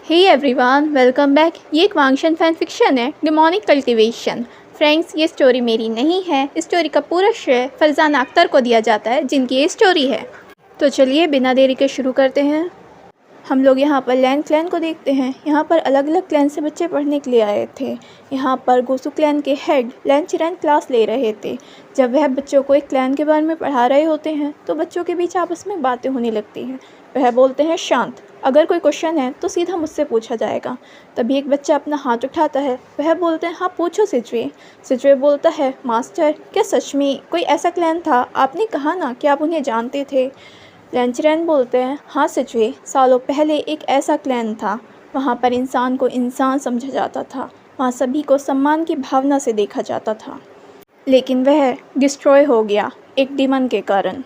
Hey everyone, welcome back. ये एक वांगशन fan fiction है, डेमोनिक कल्टीवेशन। फ्रेंड्स, ये स्टोरी मेरी नहीं है। इस स्टोरी का पूरा श्रेय फरजाना अख्तर को दिया जाता है, जिनकी ये स्टोरी है। तो चलिए बिना देरी के शुरू करते हैं। हम लोग यहाँ पर लैन क्लैन को देखते हैं। यहाँ पर अलग अलग क्लैन से बच्चे पढ़ने के लिए आए थे। यहाँ पर गोसू क्लैन के हेड लैन चिरैन क्लास ले रहे थे। जब वह बच्चों को एक क्लैन के बारे में पढ़ा रहे होते हैं तो बच्चों के बीच आपस में बातें होने लगती हैं। वह बोलते हैं, शांत, अगर कोई क्वेश्चन है तो सीधा मुझसे पूछा जाएगा। तभी एक बच्चा अपना हाथ उठाता है। वह बोलते हैं, हाँ पूछो सिचुए। सिचुए बोलता है, मास्टर, क्या सच में कोई ऐसा क्लैन था? आपने कहा ना कि आप उन्हें जानते थे। लैन चिरैन बोलते हैं, हाँ सिचुए, सालों पहले एक ऐसा क्लैन था। वहाँ पर इंसान को इंसान समझा जाता था। वहाँ सभी को सम्मान की भावना से देखा जाता था, लेकिन वह डिस्ट्रॉय हो गया एक डीमन के कारण।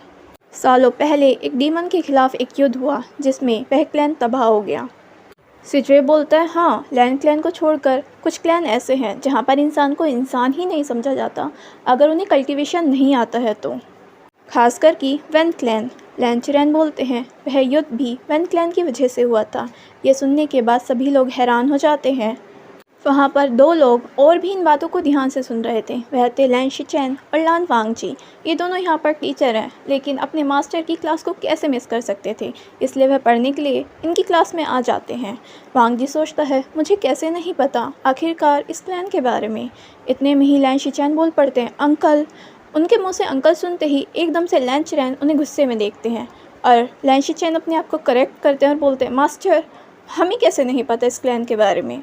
सालों पहले एक डीमन के खिलाफ एक युद्ध हुआ जिसमें वह क्लैन तबाह हो गया। सिचुए बोलता है, हाँ, लैन क्लैन को छोड़कर कुछ क्लैन ऐसे हैं जहाँ पर इंसान को इंसान ही नहीं समझा जाता अगर उन्हें कल्टीवेशन नहीं आता है तो, खासकर कि वेन क्लैन। लैन चिरैन बोलते हैं, वह युद्ध भी वेन क्लैन की वजह से हुआ था। यह सुनने के बाद सभी लोग हैरान हो जाते हैं। वहाँ पर दो लोग और भी इन बातों को ध्यान से सुन रहे थे। वह थे लैन शिचैन और लान वांगजी। ये दोनों यहाँ पर टीचर हैं, लेकिन अपने मास्टर की क्लास को कैसे मिस कर सकते थे, इसलिए वह पढ़ने के लिए इनकी क्लास में आ जाते हैं। वांगजी सोचता है, मुझे कैसे नहीं पता आखिरकार इस क्लैन के बारे में। इतने में ही लैन शिचैन बोल पड़ते हैं, अंकल। उनके मुँह से अंकल सुनते ही एकदम से लैन चिरैन उन्हें गुस्से में देखते हैं और लैन शिचैन अपने आप को करेक्ट करते हैं और बोलते हैं, मास्टर, हमें कैसे नहीं पता इस क्लैन के बारे में।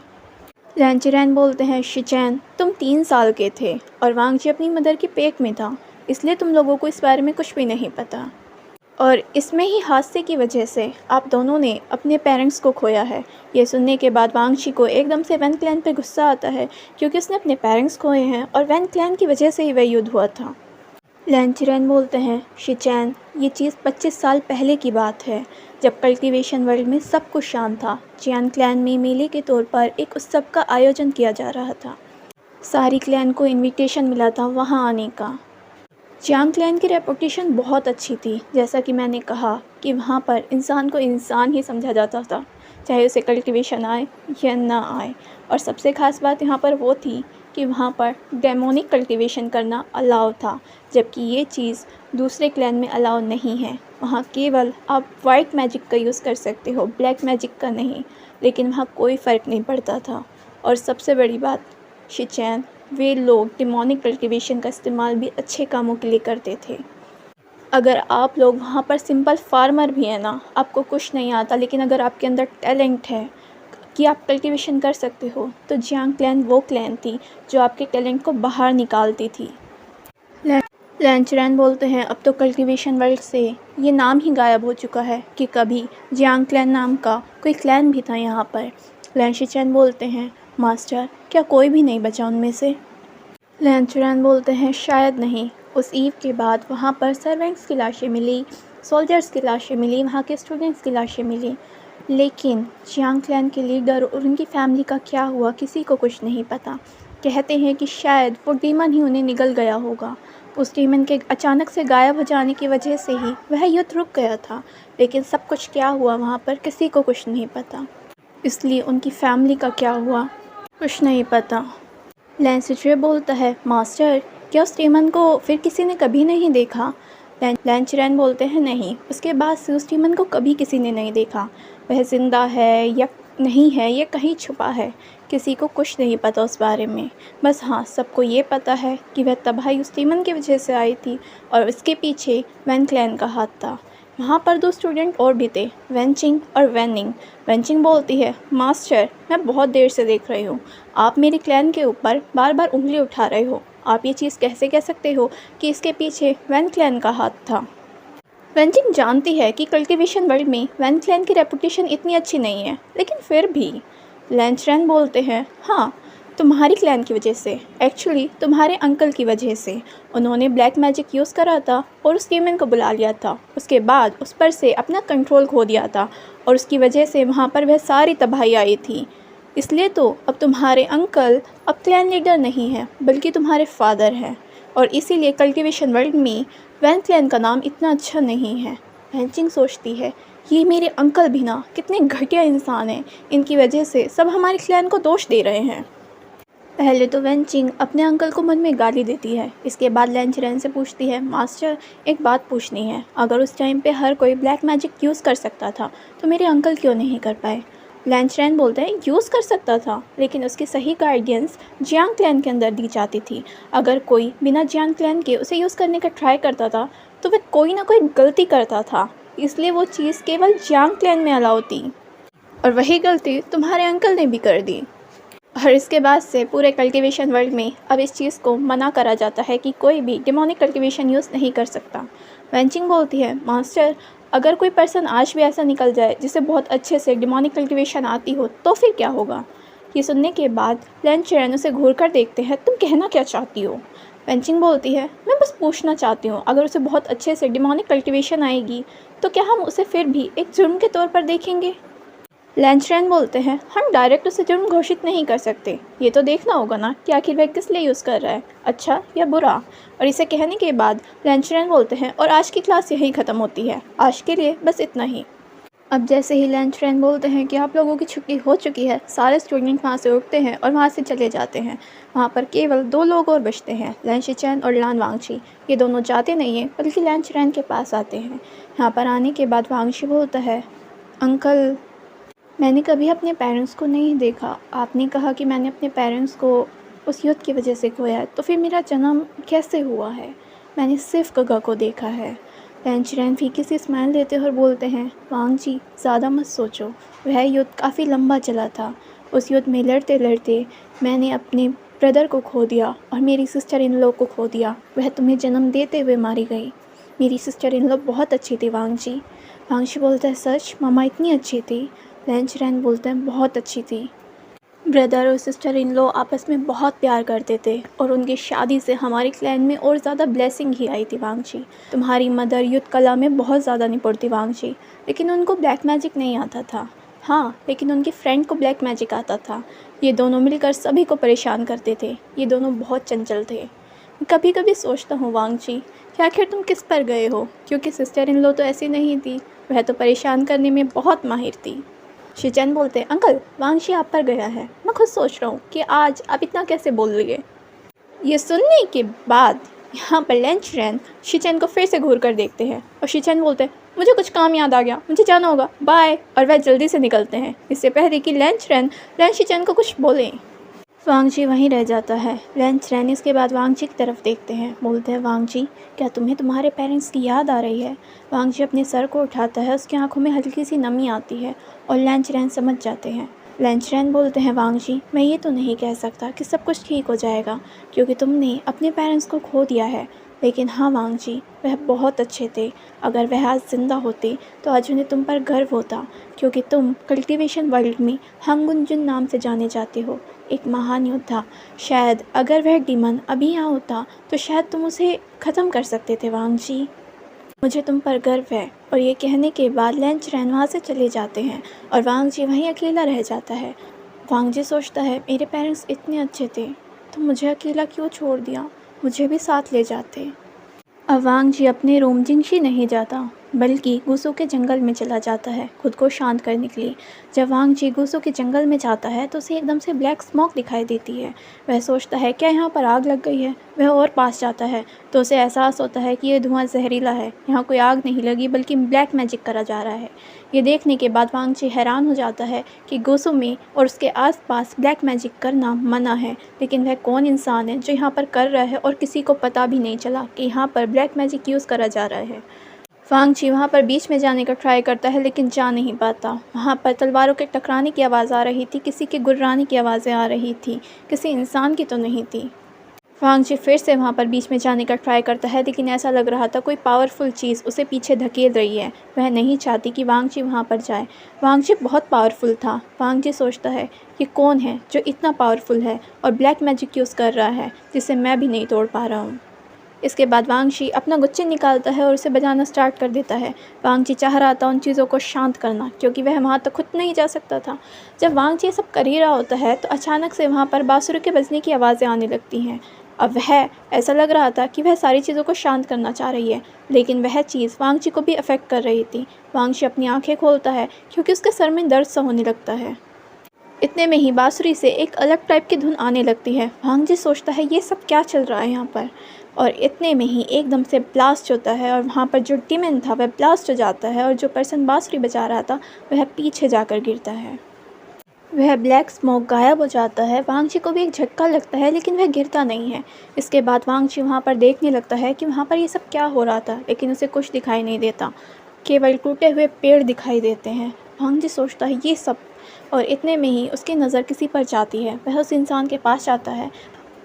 लैन चिरैन बोलते हैं, शिचैन, तुम 3 साल के थे और वांगजी अपनी मदर के पेट में था, इसलिए तुम लोगों को इस बारे में कुछ भी नहीं पता। और इसमें ही हादसे की वजह से आप दोनों ने अपने पेरेंट्स को खोया है। ये सुनने के बाद वांगजी को एकदम से वेन क्लैन पर गुस्सा आता है, क्योंकि उसने अपने पेरेंट्स खोए हैं और वेन क्लैन की वजह से ही वह युद्ध हुआ था। लैन चिरैन बोलते हैं, शिचैन, ये चीज़ 25 साल पहले की बात है, जब कल्टीवेशन वर्ल्ड में सब कुछ शांत था। जियान क्लैन में मेले के तौर पर एक उत्सव का आयोजन किया जा रहा था। सारी क्लैन को इनविटेशन मिला था वहां आने का। जियांग क्लैन की रेपुटेशन बहुत अच्छी थी। जैसा कि मैंने कहा कि वहाँ पर इंसान को इंसान ही समझा जाता था, चाहे उसे कल्टीवेशन आए या ना आए। और सबसे ख़ास बात यहाँ पर वो थी कि वहाँ पर डेमोनिक कल्टीवेशन करना अलाउ था, जबकि ये चीज़ दूसरे क्लैन में अलाउ नहीं है। वहाँ केवल आप वाइट मैजिक का यूज़ कर सकते हो, ब्लैक मैजिक का नहीं। लेकिन वहाँ कोई फ़र्क नहीं पड़ता था। और सबसे बड़ी बात, शिचैन, वे लोग डेमोनिक कल्टीवेशन का इस्तेमाल भी अच्छे कामों के लिए करते थे। अगर आप लोग वहाँ पर सिंपल फार्मर भी हैं ना, आपको कुछ नहीं आता, लेकिन अगर आपके अंदर टैलेंट है कि आप कल्टीवेशन कर सकते हो, तो जियांग क्लैन वो क्लैन थी जो आपके टैलेंट को बाहर निकालती थी। लैन चिरैन बोलते हैं, अब तो कल्टीवेशन वर्ल्ड से ये नाम ही गायब हो चुका है कि कभी जियांग क्लैन नाम का कोई क्लैन भी था यहाँ पर। लैन शिचैन बोलते हैं, मास्टर, क्या कोई भी नहीं बचा उनमें से? लैन चिरैन बोलते हैं, शायद नहीं। उस ईव के बाद वहाँ पर सर्वेंट्स की लाशें मिली, सोल्जर्स की लाशें मिली, वहाँ के स्टूडेंट्स की लाशें मिली, लेकिन जियांग क्लैन के लीडर और उनकी फैमिली का क्या हुआ किसी को कुछ नहीं पता। कहते हैं कि शायद वो डीमन ही उन्हें निगल गया होगा। उस डीमन के अचानक से गायब हो जाने की वजह से ही वह युद्ध रुक गया था, लेकिन सब कुछ क्या हुआ वहाँ पर किसी को कुछ नहीं पता। इसलिए उनकी फैमिली का क्या हुआ कुछ नहीं पता। लैन सिचुए बोलता है, मास्टर, क्या उस डीमन को फिर किसी ने कभी नहीं देखा? लैन चिरैन बोलते हैं, नहीं, उसके बाद से उस डीमन को कभी किसी ने नहीं देखा। वह ज़िंदा है या नहीं है, या कहीं छुपा है, किसी को कुछ नहीं पता उस बारे में। बस हाँ, सबको ये पता है कि वह तबाही उस डीमन की वजह से आई थी और उसके पीछे वेन क्लैन का हाथ था। वहाँ पर 2 स्टूडेंट और भी थे, वेनचिंग और वेनिंग। वेनचिंग बोलती है, मास्टर, मैं बहुत देर से देख रही हूँ, आप मेरे क्लैन के ऊपर बार बार उंगली उठा रहे हो। आप ये चीज़ कैसे कह सकते हो कि इसके पीछे वेन क्लैन का हाथ था? वेनचिंग जानती है कि कल्टीवेशन वर्ल्ड में वेन क्लैन की रेपुटेशन इतनी अच्छी नहीं है, लेकिन फिर भी। लैन चिरैन बोलते हैं, हाँ, तुम्हारी क्लैन की वजह से, एक्चुअली तुम्हारे अंकल की वजह से। उन्होंने ब्लैक मैजिक यूज़ करा था और उस डीमन को बुला लिया था। उसके बाद उस पर से अपना कंट्रोल खो दिया था और उसकी वजह से वहाँ पर वह सारी तबाही आई थी। इसलिए तो अब तुम्हारे अंकल अब क्लैन लीडर नहीं है, बल्कि तुम्हारे फादर हैं। और इसीलिए कल्टीवेशन वर्ल्ड में वेन क्लैन का नाम इतना अच्छा नहीं है। वेनचिंग सोचती है, ये मेरे अंकल भी ना कितने घटिया इंसान हैं, इनकी वजह से सब हमारे क्लैन को दोष दे रहे हैं। पहले तो वैन चिंग अपने अंकल को मन में गाली देती है। इसके बाद लैन चिरेन से पूछती है, मास्टर एक बात पूछनी है, अगर उस टाइम पे हर कोई ब्लैक मैजिक यूज़ कर सकता था तो मेरे अंकल क्यों नहीं कर पाए? लैन चिरेन बोलते हैं, यूज़ कर सकता था लेकिन उसकी सही गाइडेंस जियांग क्लैन के अंदर दी जाती थी। अगर कोई बिना जियांग क्लैन के उसे यूज़ करने का ट्राई करता था तो वह कोई ना कोई गलती करता था, इसलिए वो चीज़ केवल जियांग क्लैन में अलाउ थी और वही गलती तुम्हारे अंकल ने भी कर दी। और इसके बाद से पूरे कल्टीवेशन वर्ल्ड में अब इस चीज़ को मना करा जाता है कि कोई भी डिमोनिक कल्टीवेशन यूज़ नहीं कर सकता। वेंचिंग बोलती है, मास्टर अगर कोई पर्सन आज भी ऐसा निकल जाए जिसे बहुत अच्छे से डिमोनिक कल्टीवेशन आती हो तो फिर क्या होगा? ये सुनने के बाद लैन चिरेन उसे घूर कर देखते हैं, तुम कहना क्या चाहती हो? वेंचिंग बोलती है, मैं बस पूछना चाहती हूँ, अगर उसे बहुत अच्छे से डिमोनिक कल्टीवेशन आएगी तो क्या हम उसे फिर भी एक जुर्म के तौर पर देखेंगे? लैन चिरेन बोलते हैं, हम डायरेक्ट उसे जुर्म घोषित नहीं कर सकते, ये तो देखना होगा ना कि आखिर वह किस लिए यूज़ कर रहा है, अच्छा या बुरा। और इसे कहने के बाद लैन चिरेन बोलते हैं, और आज की क्लास यहीं ख़त्म होती है, आज के लिए बस इतना ही। अब जैसे ही लैन चिरेन बोलते हैं कि आप लोगों की छुट्टी हो चुकी है, सारे स्टूडेंट वहाँ से उठते हैं और वहाँ से चले जाते हैं। वहाँ पर केवल 2 लोग और बचते हैं, लैन शिचेन और लान वांगची। ये दोनों जाते नहीं हैं बल्कि लैन चिरेन के पास आते हैं। यहाँ पर आने के बाद वांगची बोलता है, अंकल मैंने कभी अपने पेरेंट्स को नहीं देखा, आपने कहा कि मैंने अपने पेरेंट्स को उस युद्ध की वजह से खोया है, तो फिर मेरा जन्म कैसे हुआ है? मैंने सिर्फ गगा को देखा है। लैन चिरेन फीकी सी स्माइल देते और बोलते हैं, वांग जी ज़्यादा मत सोचो, वह युद्ध काफ़ी लंबा चला था। उस युद्ध में लड़ते लड़ते मैंने अपने ब्रदर को खो दिया और मेरी सिस्टर इन लॉ को खो दिया, वह तुम्हें जन्म देते हुए मारी गई। मेरी सिस्टर इन लॉ बहुत अच्छी थी वांग जी। बोलता है, सच मम्मा इतनी अच्छी थी? लैन चिरेन बोलते हैं, बहुत अच्छी थी। ब्रदर और सिस्टर इन लॉ आपस में बहुत प्यार करते थे और उनकी शादी से हमारे क्लैन में और ज़्यादा ब्लेसिंग ही आई थी वांगची। तुम्हारी मदर युद्ध कला में बहुत ज़्यादा निपुण थी वांगची, लेकिन उनको ब्लैक मैजिक नहीं आता था। हाँ, लेकिन उनकी फ्रेंड को ब्लैक मैजिक आता था। ये दोनों मिलकर सभी को परेशान करते थे। ये दोनों बहुत चंचल थे। कभी कभी सोचता हूँ वांगची कि आखिर तुम किस पर गए हो, क्योंकि सिस्टर इन लॉ तो ऐसी नहीं थी, वह तो परेशान करने में बहुत माहिर थी। शिचेन बोलते, अंकल वांगशी आप पर गया है, मैं खुद सोच रहा हूँ कि आज आप इतना कैसे बोल लिए। ये सुनने के बाद यहाँ पर लैन चिरेन शिचेन को फिर से घूर कर देखते हैं और शिचेन बोलते हैं, मुझे कुछ काम याद आ गया, मुझे जाना होगा, बाय। और वह जल्दी से निकलते हैं इससे पहले कि लैन चिरेन लैन शिचेन को कुछ बोलें। वांगची वहीं रह जाता है। लैन चिरेन इसके बाद वांगची की तरफ देखते हैं, बोलते हैं, वांगची क्या तुम्हें तुम्हारे पेरेंट्स की याद आ रही है? वांगची अपने सर को उठाता है, उसकी आंखों में हल्की सी नमी आती है और लैन चिरेन समझ जाते हैं। लैन चिरेन बोलते हैं, वांगची मैं ये तो नहीं कह सकता कि सब कुछ ठीक हो जाएगा, क्योंकि तुमने अपने पेरेंट्स को खो दिया है, लेकिन हाँ वांगची वह बहुत अच्छे थे। अगर वह आज ज़िंदा होते तो आज उन्हें तुम पर गर्व होता, क्योंकि तुम कल्टीवेशन वर्ल्ड में हंगुनजुन नाम से जाने जाते हो, एक महान योद्धा। शायद अगर वह डीमन अभी यहाँ होता तो शायद तुम उसे ख़त्म कर सकते थे वांगची। मुझे तुम पर गर्व है। और ये कहने के बाद लैन चिरेन वहाँ से चले जाते हैं और वांगची वहीं अकेला रह जाता है। वांगची सोचता है, मेरे पेरेंट्स इतने अच्छे थे तो मुझे अकेला क्यों छोड़ दिया, मुझे भी साथ ले जाते। अब वांगची अपने रूम जिंगशी नहीं जाता बल्कि गुसो के जंगल में चला जाता है खुद को शांत करने के लिए। जब वांगची गुसो के जंगल में जाता है तो उसे एकदम से ब्लैक स्मोक दिखाई देती है। वह सोचता है क्या यहाँ पर आग लग गई है। वह और पास जाता है तो उसे एहसास होता है कि यह धुआं जहरीला है, यहाँ कोई आग नहीं लगी बल्कि ब्लैक मैजिक करा जा रहा है। ये देखने के बाद वांगची हैरान हो जाता है कि गुसो में और उसके आसपास ब्लैक मैजिक करना मना है, लेकिन वह कौन इंसान है जो यहाँ पर कर रहा है और किसी को पता भी नहीं चला कि यहाँ पर ब्लैक मैजिक यूज़ करा जा रहा है। वांगची वहाँ पर बीच में जाने का ट्राई करता है लेकिन जा नहीं पाता। वहाँ पर तलवारों के टकराने की आवाज़ आ रही थी, किसी के गुर्राने की आवाज़ें आ रही थी, किसी इंसान की तो नहीं थी। वांगची फिर से वहाँ पर बीच में जाने का ट्राई करता है लेकिन ऐसा लग रहा था कोई पावरफुल चीज़ उसे पीछे धकेल रही है। वह नहीं चाहती कि वांगची वहाँ पर जाए। वांगची बहुत पावरफुल था। वांगची सोचता है ये कौन है जो इतना पावरफुल है और ब्लैक मैजिक यूज़ कर रहा है जिसे मैं भी नहीं तोड़ पा रहा हूँ। इसके बाद वांगची अपना गुच्छे निकालता है और उसे बजाना स्टार्ट कर देता है। वांगची चाह रहा था उन चीज़ों को शांत करना, क्योंकि वह वहाँ तक खुद नहीं जा सकता था। जब वांगची सब कर ही रहा होता है तो अचानक से वहाँ पर बांसुरी के बजने की आवाज़ें आने लगती हैं। अब वह ऐसा लग रहा था कि वह सारी चीज़ों को शांत करना चाह रही है, लेकिन वह चीज़ वांगची को भी अफेक्ट कर रही थी। वांगची अपनी आंखें खोलता है क्योंकि उसके सर में दर्द सा होने लगता है। इतने में ही बांसुरी से एक अलग टाइप की धुन आने लगती है। वांगची सोचता है ये सब क्या चल रहा है यहाँ पर, और इतने में ही एकदम से ब्लास्ट होता है और वहाँ पर जो डीमन था वह ब्लास्ट हो जाता है और जो पर्सन बांसुरी बजा रहा था वह पीछे जाकर गिरता है। वह ब्लैक स्मोक गायब हो जाता है। वांगची को भी एक झटका लगता है लेकिन वह गिरता नहीं है। इसके बाद वांगची वहाँ पर देखने लगता है कि वहाँ पर ये सब क्या हो रहा था, लेकिन उसे कुछ दिखाई नहीं देता, केवल टूटे हुए पेड़ दिखाई देते हैं। वांगची सोचता है ये सब, और इतने में ही उसकी नज़र किसी पर जाती है। वह उस इंसान के पास जाता है।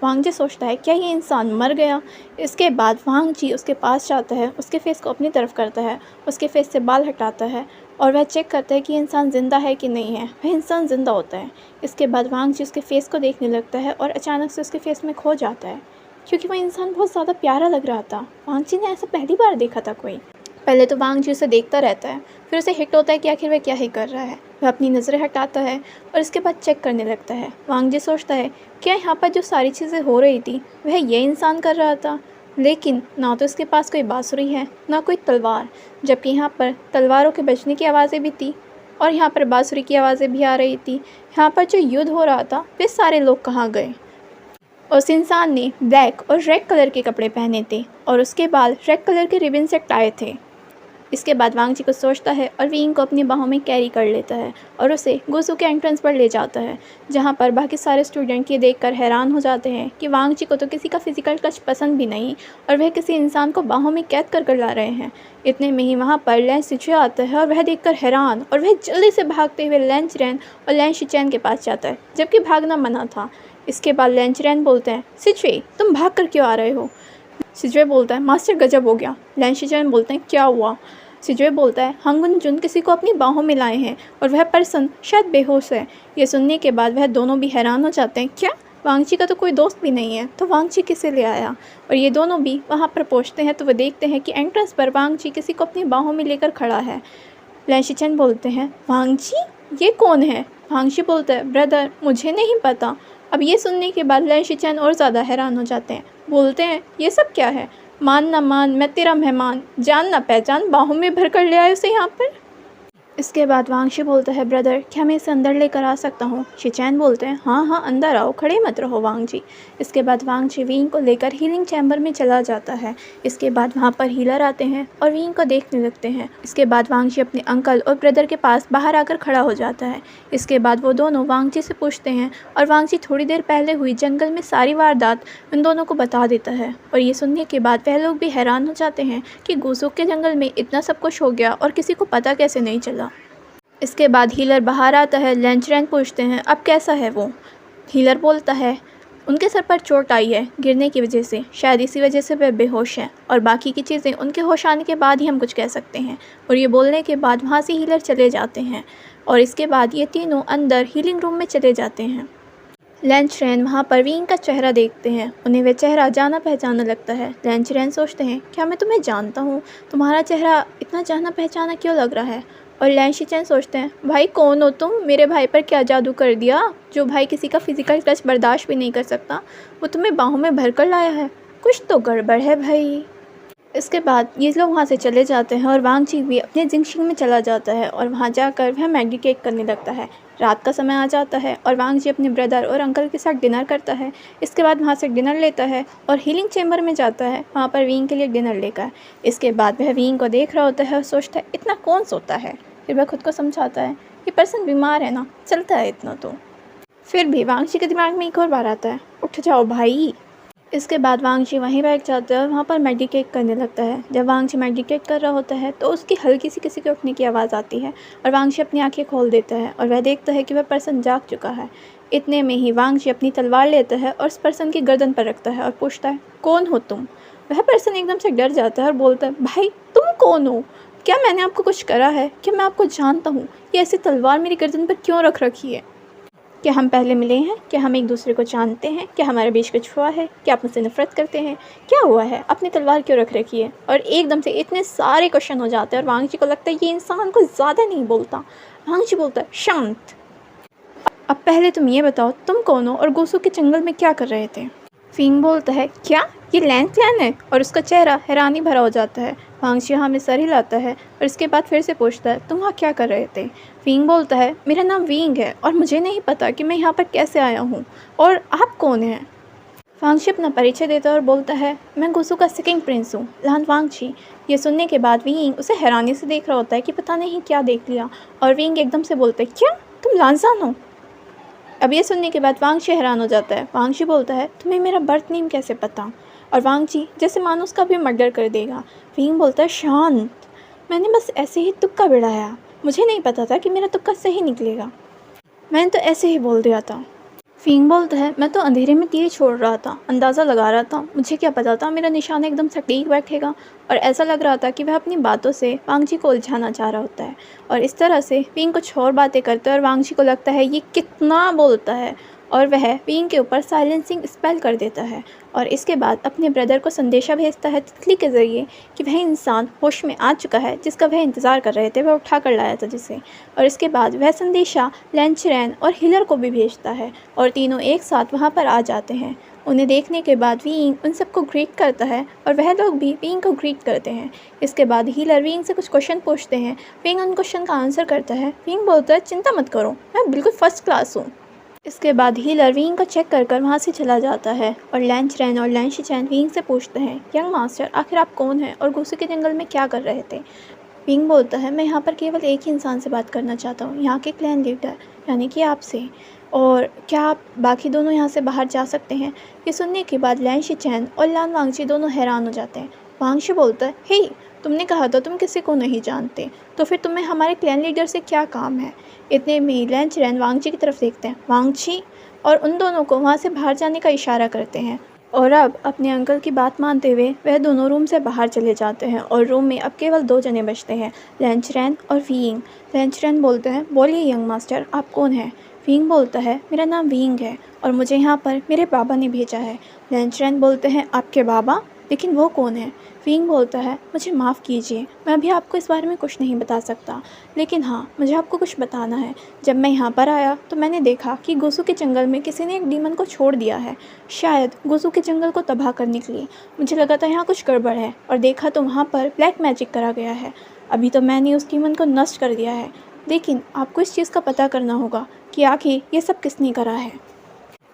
वांगची सोचता है क्या ये इंसान मर गया। इसके बाद वांगची उसके पास जाता है, उसके फेस को अपनी तरफ करता है, उसके फेस से बाल हटाता है और वह चेक करता है कि इंसान ज़िंदा है कि नहीं है। वह इंसान ज़िंदा होता है। इसके बाद वांगची उसके फेस को देखने लगता है और अचानक से उसके फेस में खो जाता है, क्योंकि वह इंसान बहुत ज़्यादा प्यारा लग रहा था। वांगची ने ऐसा पहली बार देखा था कोई। पहले तो वांगची उसे देखता रहता है, फिर उसे हिट होता है कि आखिर वह क्या ही कर रहा है। वह अपनी नज़रें हटाता है और इसके बाद चेक करने लगता है। वांगची सोचता है क्या यहाँ पर जो सारी चीज़ें हो रही थी वह ये इंसान कर रहा था, लेकिन ना तो इसके पास कोई बांसुरी है ना कोई तलवार, जबकि यहाँ पर तलवारों के बजने की आवाज़ें भी थी और यहाँ पर बांसुरी की आवाज़ें भी आ रही थी। यहाँ पर जो युद्ध हो रहा था वे सारे लोग कहाँ गए। उस इंसान ने ब्लैक और रेड कलर के कपड़े पहने थे और उसके बाल रेड कलर के रिबन से टाए थे। इसके बाद वांगची कुछ सोचता है और विंग को अपनी बाहों में कैरी कर लेता है और उसे गुसू के एंट्रेंस पर ले जाता है, जहां पर बाकी सारे स्टूडेंट ये देखकर हैरान हो जाते हैं कि वांगची को तो किसी का फिजिकल टच पसंद भी नहीं और वह किसी इंसान को बाहों में कैद कर ला रहे हैं। इतने में ही वहाँ पर लैन सिचुए आता है और वह देखकर हैरान, और वह जल्दी से भागते हुए लैन चिरेन और लैन शिचैन के पास जाता है, जबकि भागना मना था। इसके बाद लैन चिरेन बोलते हैं सिचुए तुम भाग कर क्यों आ रहे हो। सिचुए बोलता है मास्टर गजब हो गया। लैन शिचैन बोलते हैं क्या हुआ। सिजुए बोलता है हंगुन जुन किसी को अपनी बाहों में लाए हैं और वह पर्सन शायद बेहोश है। ये सुनने के बाद वह दोनों भी हैरान हो जाते हैं, क्या वांगची का तो कोई दोस्त भी नहीं है, तो वांगची किसे ले आया। और ये दोनों भी वहाँ पर पहुँचते हैं तो वह देखते हैं कि एंट्रेंस पर वांगची किसी को अपनी बाहों में लेकर खड़ा है। लैशिचन बोलते हैं वांगची ये कौन है। वांगची बोलता है ब्रदर मुझे नहीं पता। अब ये सुनने के बाद लैशिचन और ज़्यादा हैरान हो जाते हैं, बोलते हैं ये सब क्या है, मान ना मान मैं तेरा मेहमान, जान ना पहचान बाहों में भर कर ले आए उसे यहाँ पर। इसके बाद वांगशी बोलता है ब्रदर क्या मैं इसे अंदर लेकर आ सकता हूँ। शिचैन बोलते हैं हाँ अंदर आओ, खड़े मत रहो वांगजी। इसके बाद वांगजी विंग को लेकर हीलिंग चैम्बर में चला जाता है। इसके बाद वहाँ पर हीलर आते हैं और विंग को देखने लगते हैं। इसके बाद वांगजी अपने अंकल और ब्रदर के पास बाहर आकर खड़ा हो जाता है। इसके बाद वो दोनों वांगजी से पूछते हैं और वांगजी थोड़ी देर पहले हुई जंगल में सारी वारदात उन दोनों को बता देता है। और ये सुनने के बाद वह लोग भी हैरान हो जाते हैं कि गुसुक के जंगल में इतना सब कुछ हो गया और किसी को पता कैसे नहीं चला। इसके बाद हीलर बाहर आता है। लैंचरैन पूछते हैं अब कैसा है वो। हीलर बोलता है उनके सर पर चोट आई है गिरने की वजह से, शायद इसी वजह से वह बेहोश हैं, और बाकी की चीज़ें उनके होश आने के बाद ही हम कुछ कह सकते हैं। और ये बोलने के बाद वहाँ से हीलर चले जाते हैं और इसके बाद ये तीनों अंदर हीलिंग रूम में चले जाते हैं। लैंचरैन वहाँ पर विंग का चेहरा देखते हैं, उन्हें वह चेहरा जाना पहचाना लगता है। लैंचरैन सोचते हैं क्या मैं तुम्हें जानता हूँ, तुम्हारा चेहरा इतना जाना पहचाना क्यों लग रहा है। और लैंशिचैन सोचते हैं भाई कौन हो तुम, मेरे भाई पर क्या जादू कर दिया, जो भाई किसी का फिजिकल टच बर्दाश्त भी नहीं कर सकता वो तुम्हें बाहों में भर कर लाया है, कुछ तो गड़बड़ है भाई। इसके बाद ये लोग वहाँ से चले जाते हैं और वांगजी भी अपने जिंगशिंग में चला जाता है और वहाँ जाकर वह मेडिटेट करने लगता है। रात का समय आ जाता है और वांगजी अपने ब्रदर और अंकल के साथ डिनर करता है। इसके बाद वहाँ से डिनर लेता है और हीलिंग चेम्बर में जाता है, वहाँ पर विंग के लिए डिनर लेकर। इसके बाद वह विंग को देख रहा होता है और सोचता है इतना कौन सोता है। फिर वह खुद को समझाता है ये पर्सन बीमार है ना, चलता है इतना तो। फिर भी वांगजी के दिमाग में एक और बार आता है उठ जाओ भाई। इसके बाद वांगजी वहीं बैठ जाता है और वहाँ पर मेडिटेट करने लगता है। जब वांगजी मेडिटेट कर रहा होता है तो उसकी हल्की सी किसी के उठने की आवाज़ आती है और वांगजी अपनी आंखें खोल देता है और वह देखता है कि वह पर्सन जाग चुका है। इतने में ही वांगजी अपनी तलवार लेता है और उस पर्सन की गर्दन पर रखता है और पूछता है कौन हो तुम। वह पर्सन एकदम से डर जाता है और बोलता है भाई तुम कौन हो, क्या मैंने आपको कुछ करा है, क्या मैं आपको जानता हूँ, ये ऐसी तलवार मेरी गर्दन पर क्यों रख रखी है, क्या हम पहले मिले हैं, क्या हम एक दूसरे को जानते हैं, क्या हमारे बीच कुछ हुआ है, क्या आप मुझसे नफरत करते हैं, क्या हुआ है, अपनी तलवार क्यों रख रखी है। और एकदम से इतने सारे क्वेश्चन हो जाते हैं और वांगजी को लगता है ये इंसान को ज़्यादा नहीं बोलता। वांगजी बोलता है शांत, अब पहले तुम ये बताओ तुम कौन हो और गुसू के जंगल में क्या कर रहे थे। फिंग बोलता है, क्या ये लैन क्लैन है? और उसका चेहरा हैरानी भरा हो जाता है। वांगची यहाँ में सर हिलाता है और इसके बाद फिर से पूछता है, तुम वहाँ क्या कर रहे थे? फिंग बोलता है, मेरा नाम विंग है और मुझे नहीं पता कि मैं यहाँ पर कैसे आया हूँ, और आप कौन हैं? वांगची अपना परिचय देता है और बोलता है, मैं गुसू का सेकंड प्रिंस हूँ, लान वांगची। ये सुनने के बाद विंग उसे हैरानी से देख रहा होता है कि पता नहीं क्या देख लिया, और विंग एकदम से बोलता है, क्या तुम लानजान हो? अब ये सुनने के बाद वांगची हैरान हो जाता है। वांगची बोलता है, तुम्हें मेरा बर्थ नेम कैसे पता? और वांगची जैसे मानो उसका भी मर्डर कर देगा। विंग बोलता है, शांत, मैंने बस ऐसे ही तुक्का बिड़ाया, मुझे नहीं पता था कि मेरा तुक्का सही निकलेगा, मैंने तो ऐसे ही बोल दिया था। फिंग बोलता है, मैं तो अंधेरे में तीर छोड़ रहा था, अंदाज़ा लगा रहा था, मुझे क्या पता था मेरा निशाना एकदम सटीक बैठेगा। और ऐसा लग रहा था कि वह अपनी बातों से वांगची को उलझाना चाह रहा होता है, और इस तरह से फिंग कुछ और बातें करता है और वांगची को लगता है ये कितना बोलता है, और वह फिंग के ऊपर साइलेंसिंग स्पेल कर देता है। और इसके बाद अपने ब्रदर को संदेशा भेजता है तितली के ज़रिए कि वह इंसान होश में आ चुका है जिसका वह इंतज़ार कर रहे थे, वह उठा कर लाया था जिसे। और इसके बाद वह संदेशा लैंचरैन और हिलर को भी भेजता है, और तीनों एक साथ वहाँ पर आ जाते हैं। उन्हें देखने के बाद विंग उन सबको ग्रीट करता है और वह लोग भी विंग को ग्रीट करते हैं। इसके बाद हीलर विंग से कुछ क्वेश्चन पूछते हैं। विंग उन क्वेश्चन का आंसर करता है। विंग बोलता है, चिंता मत करो, मैं बिल्कुल फर्स्ट क्लास हूँ। इसके बाद हीलर विंग को चेक कर वहाँ से चला जाता है, और लैंचरैन और लैंशिचैन विंग से पूछते हैं, यंग मास्टर आखिर आप कौन हैं और गुस्से के जंगल में क्या कर रहे थे? विंग बोलता है, मैं यहाँ पर केवल एक ही इंसान से बात करना चाहता हूँ, यहाँ के क्लैन लीडर यानी कि आपसे, और क्या आप बाकी दोनों यहाँ से बाहर जा सकते हैं? ये सुनने के बाद लैंशिचैन और लान वांगची दोनों हैरान हो जाते हैं। वांगची बोलता है, हे, तुमने कहा था तुम किसी को नहीं जानते, तो फिर तुम्हें हमारे क्लैन लीडर से क्या काम है? इतने में लैंचरैन वांगची की तरफ देखते हैं, वांगची, और उन दोनों को वहाँ से बाहर जाने का इशारा करते हैं। और अब अपने अंकल की बात मानते हुए वह दोनों रूम से बाहर चले जाते हैं, और रूम में अब केवल 2 जने बचते हैं, लैंचरैन और विंग। लैंचरैन बोलते हैं, बोलिए यंग मास्टर, आप कौन हैं? विंग बोलता है, मेरा नाम विंग है और मुझे यहाँ पर मेरे बाबा ने भेजा है। लैंचरैन बोलते हैं, आपके बाबा? लेकिन वो कौन है? विंग बोलता है, मुझे माफ़ कीजिए, मैं अभी आपको इस बारे में कुछ नहीं बता सकता, लेकिन हाँ, मुझे आपको कुछ बताना है। जब मैं यहाँ पर आया तो मैंने देखा कि गुसू के जंगल में किसी ने एक डीमन को छोड़ दिया है, शायद गुसू के जंगल को तबाह करने के लिए। मुझे लगा था यहाँ कुछ गड़बड़ है, और देखा तो वहाँ पर ब्लैक मैजिक करा गया है। अभी तो मैंने उस डीमन को नष्ट कर दिया है, लेकिन आपको इस चीज़ का पता करना होगा कि आखिर ये सब किसने करा है।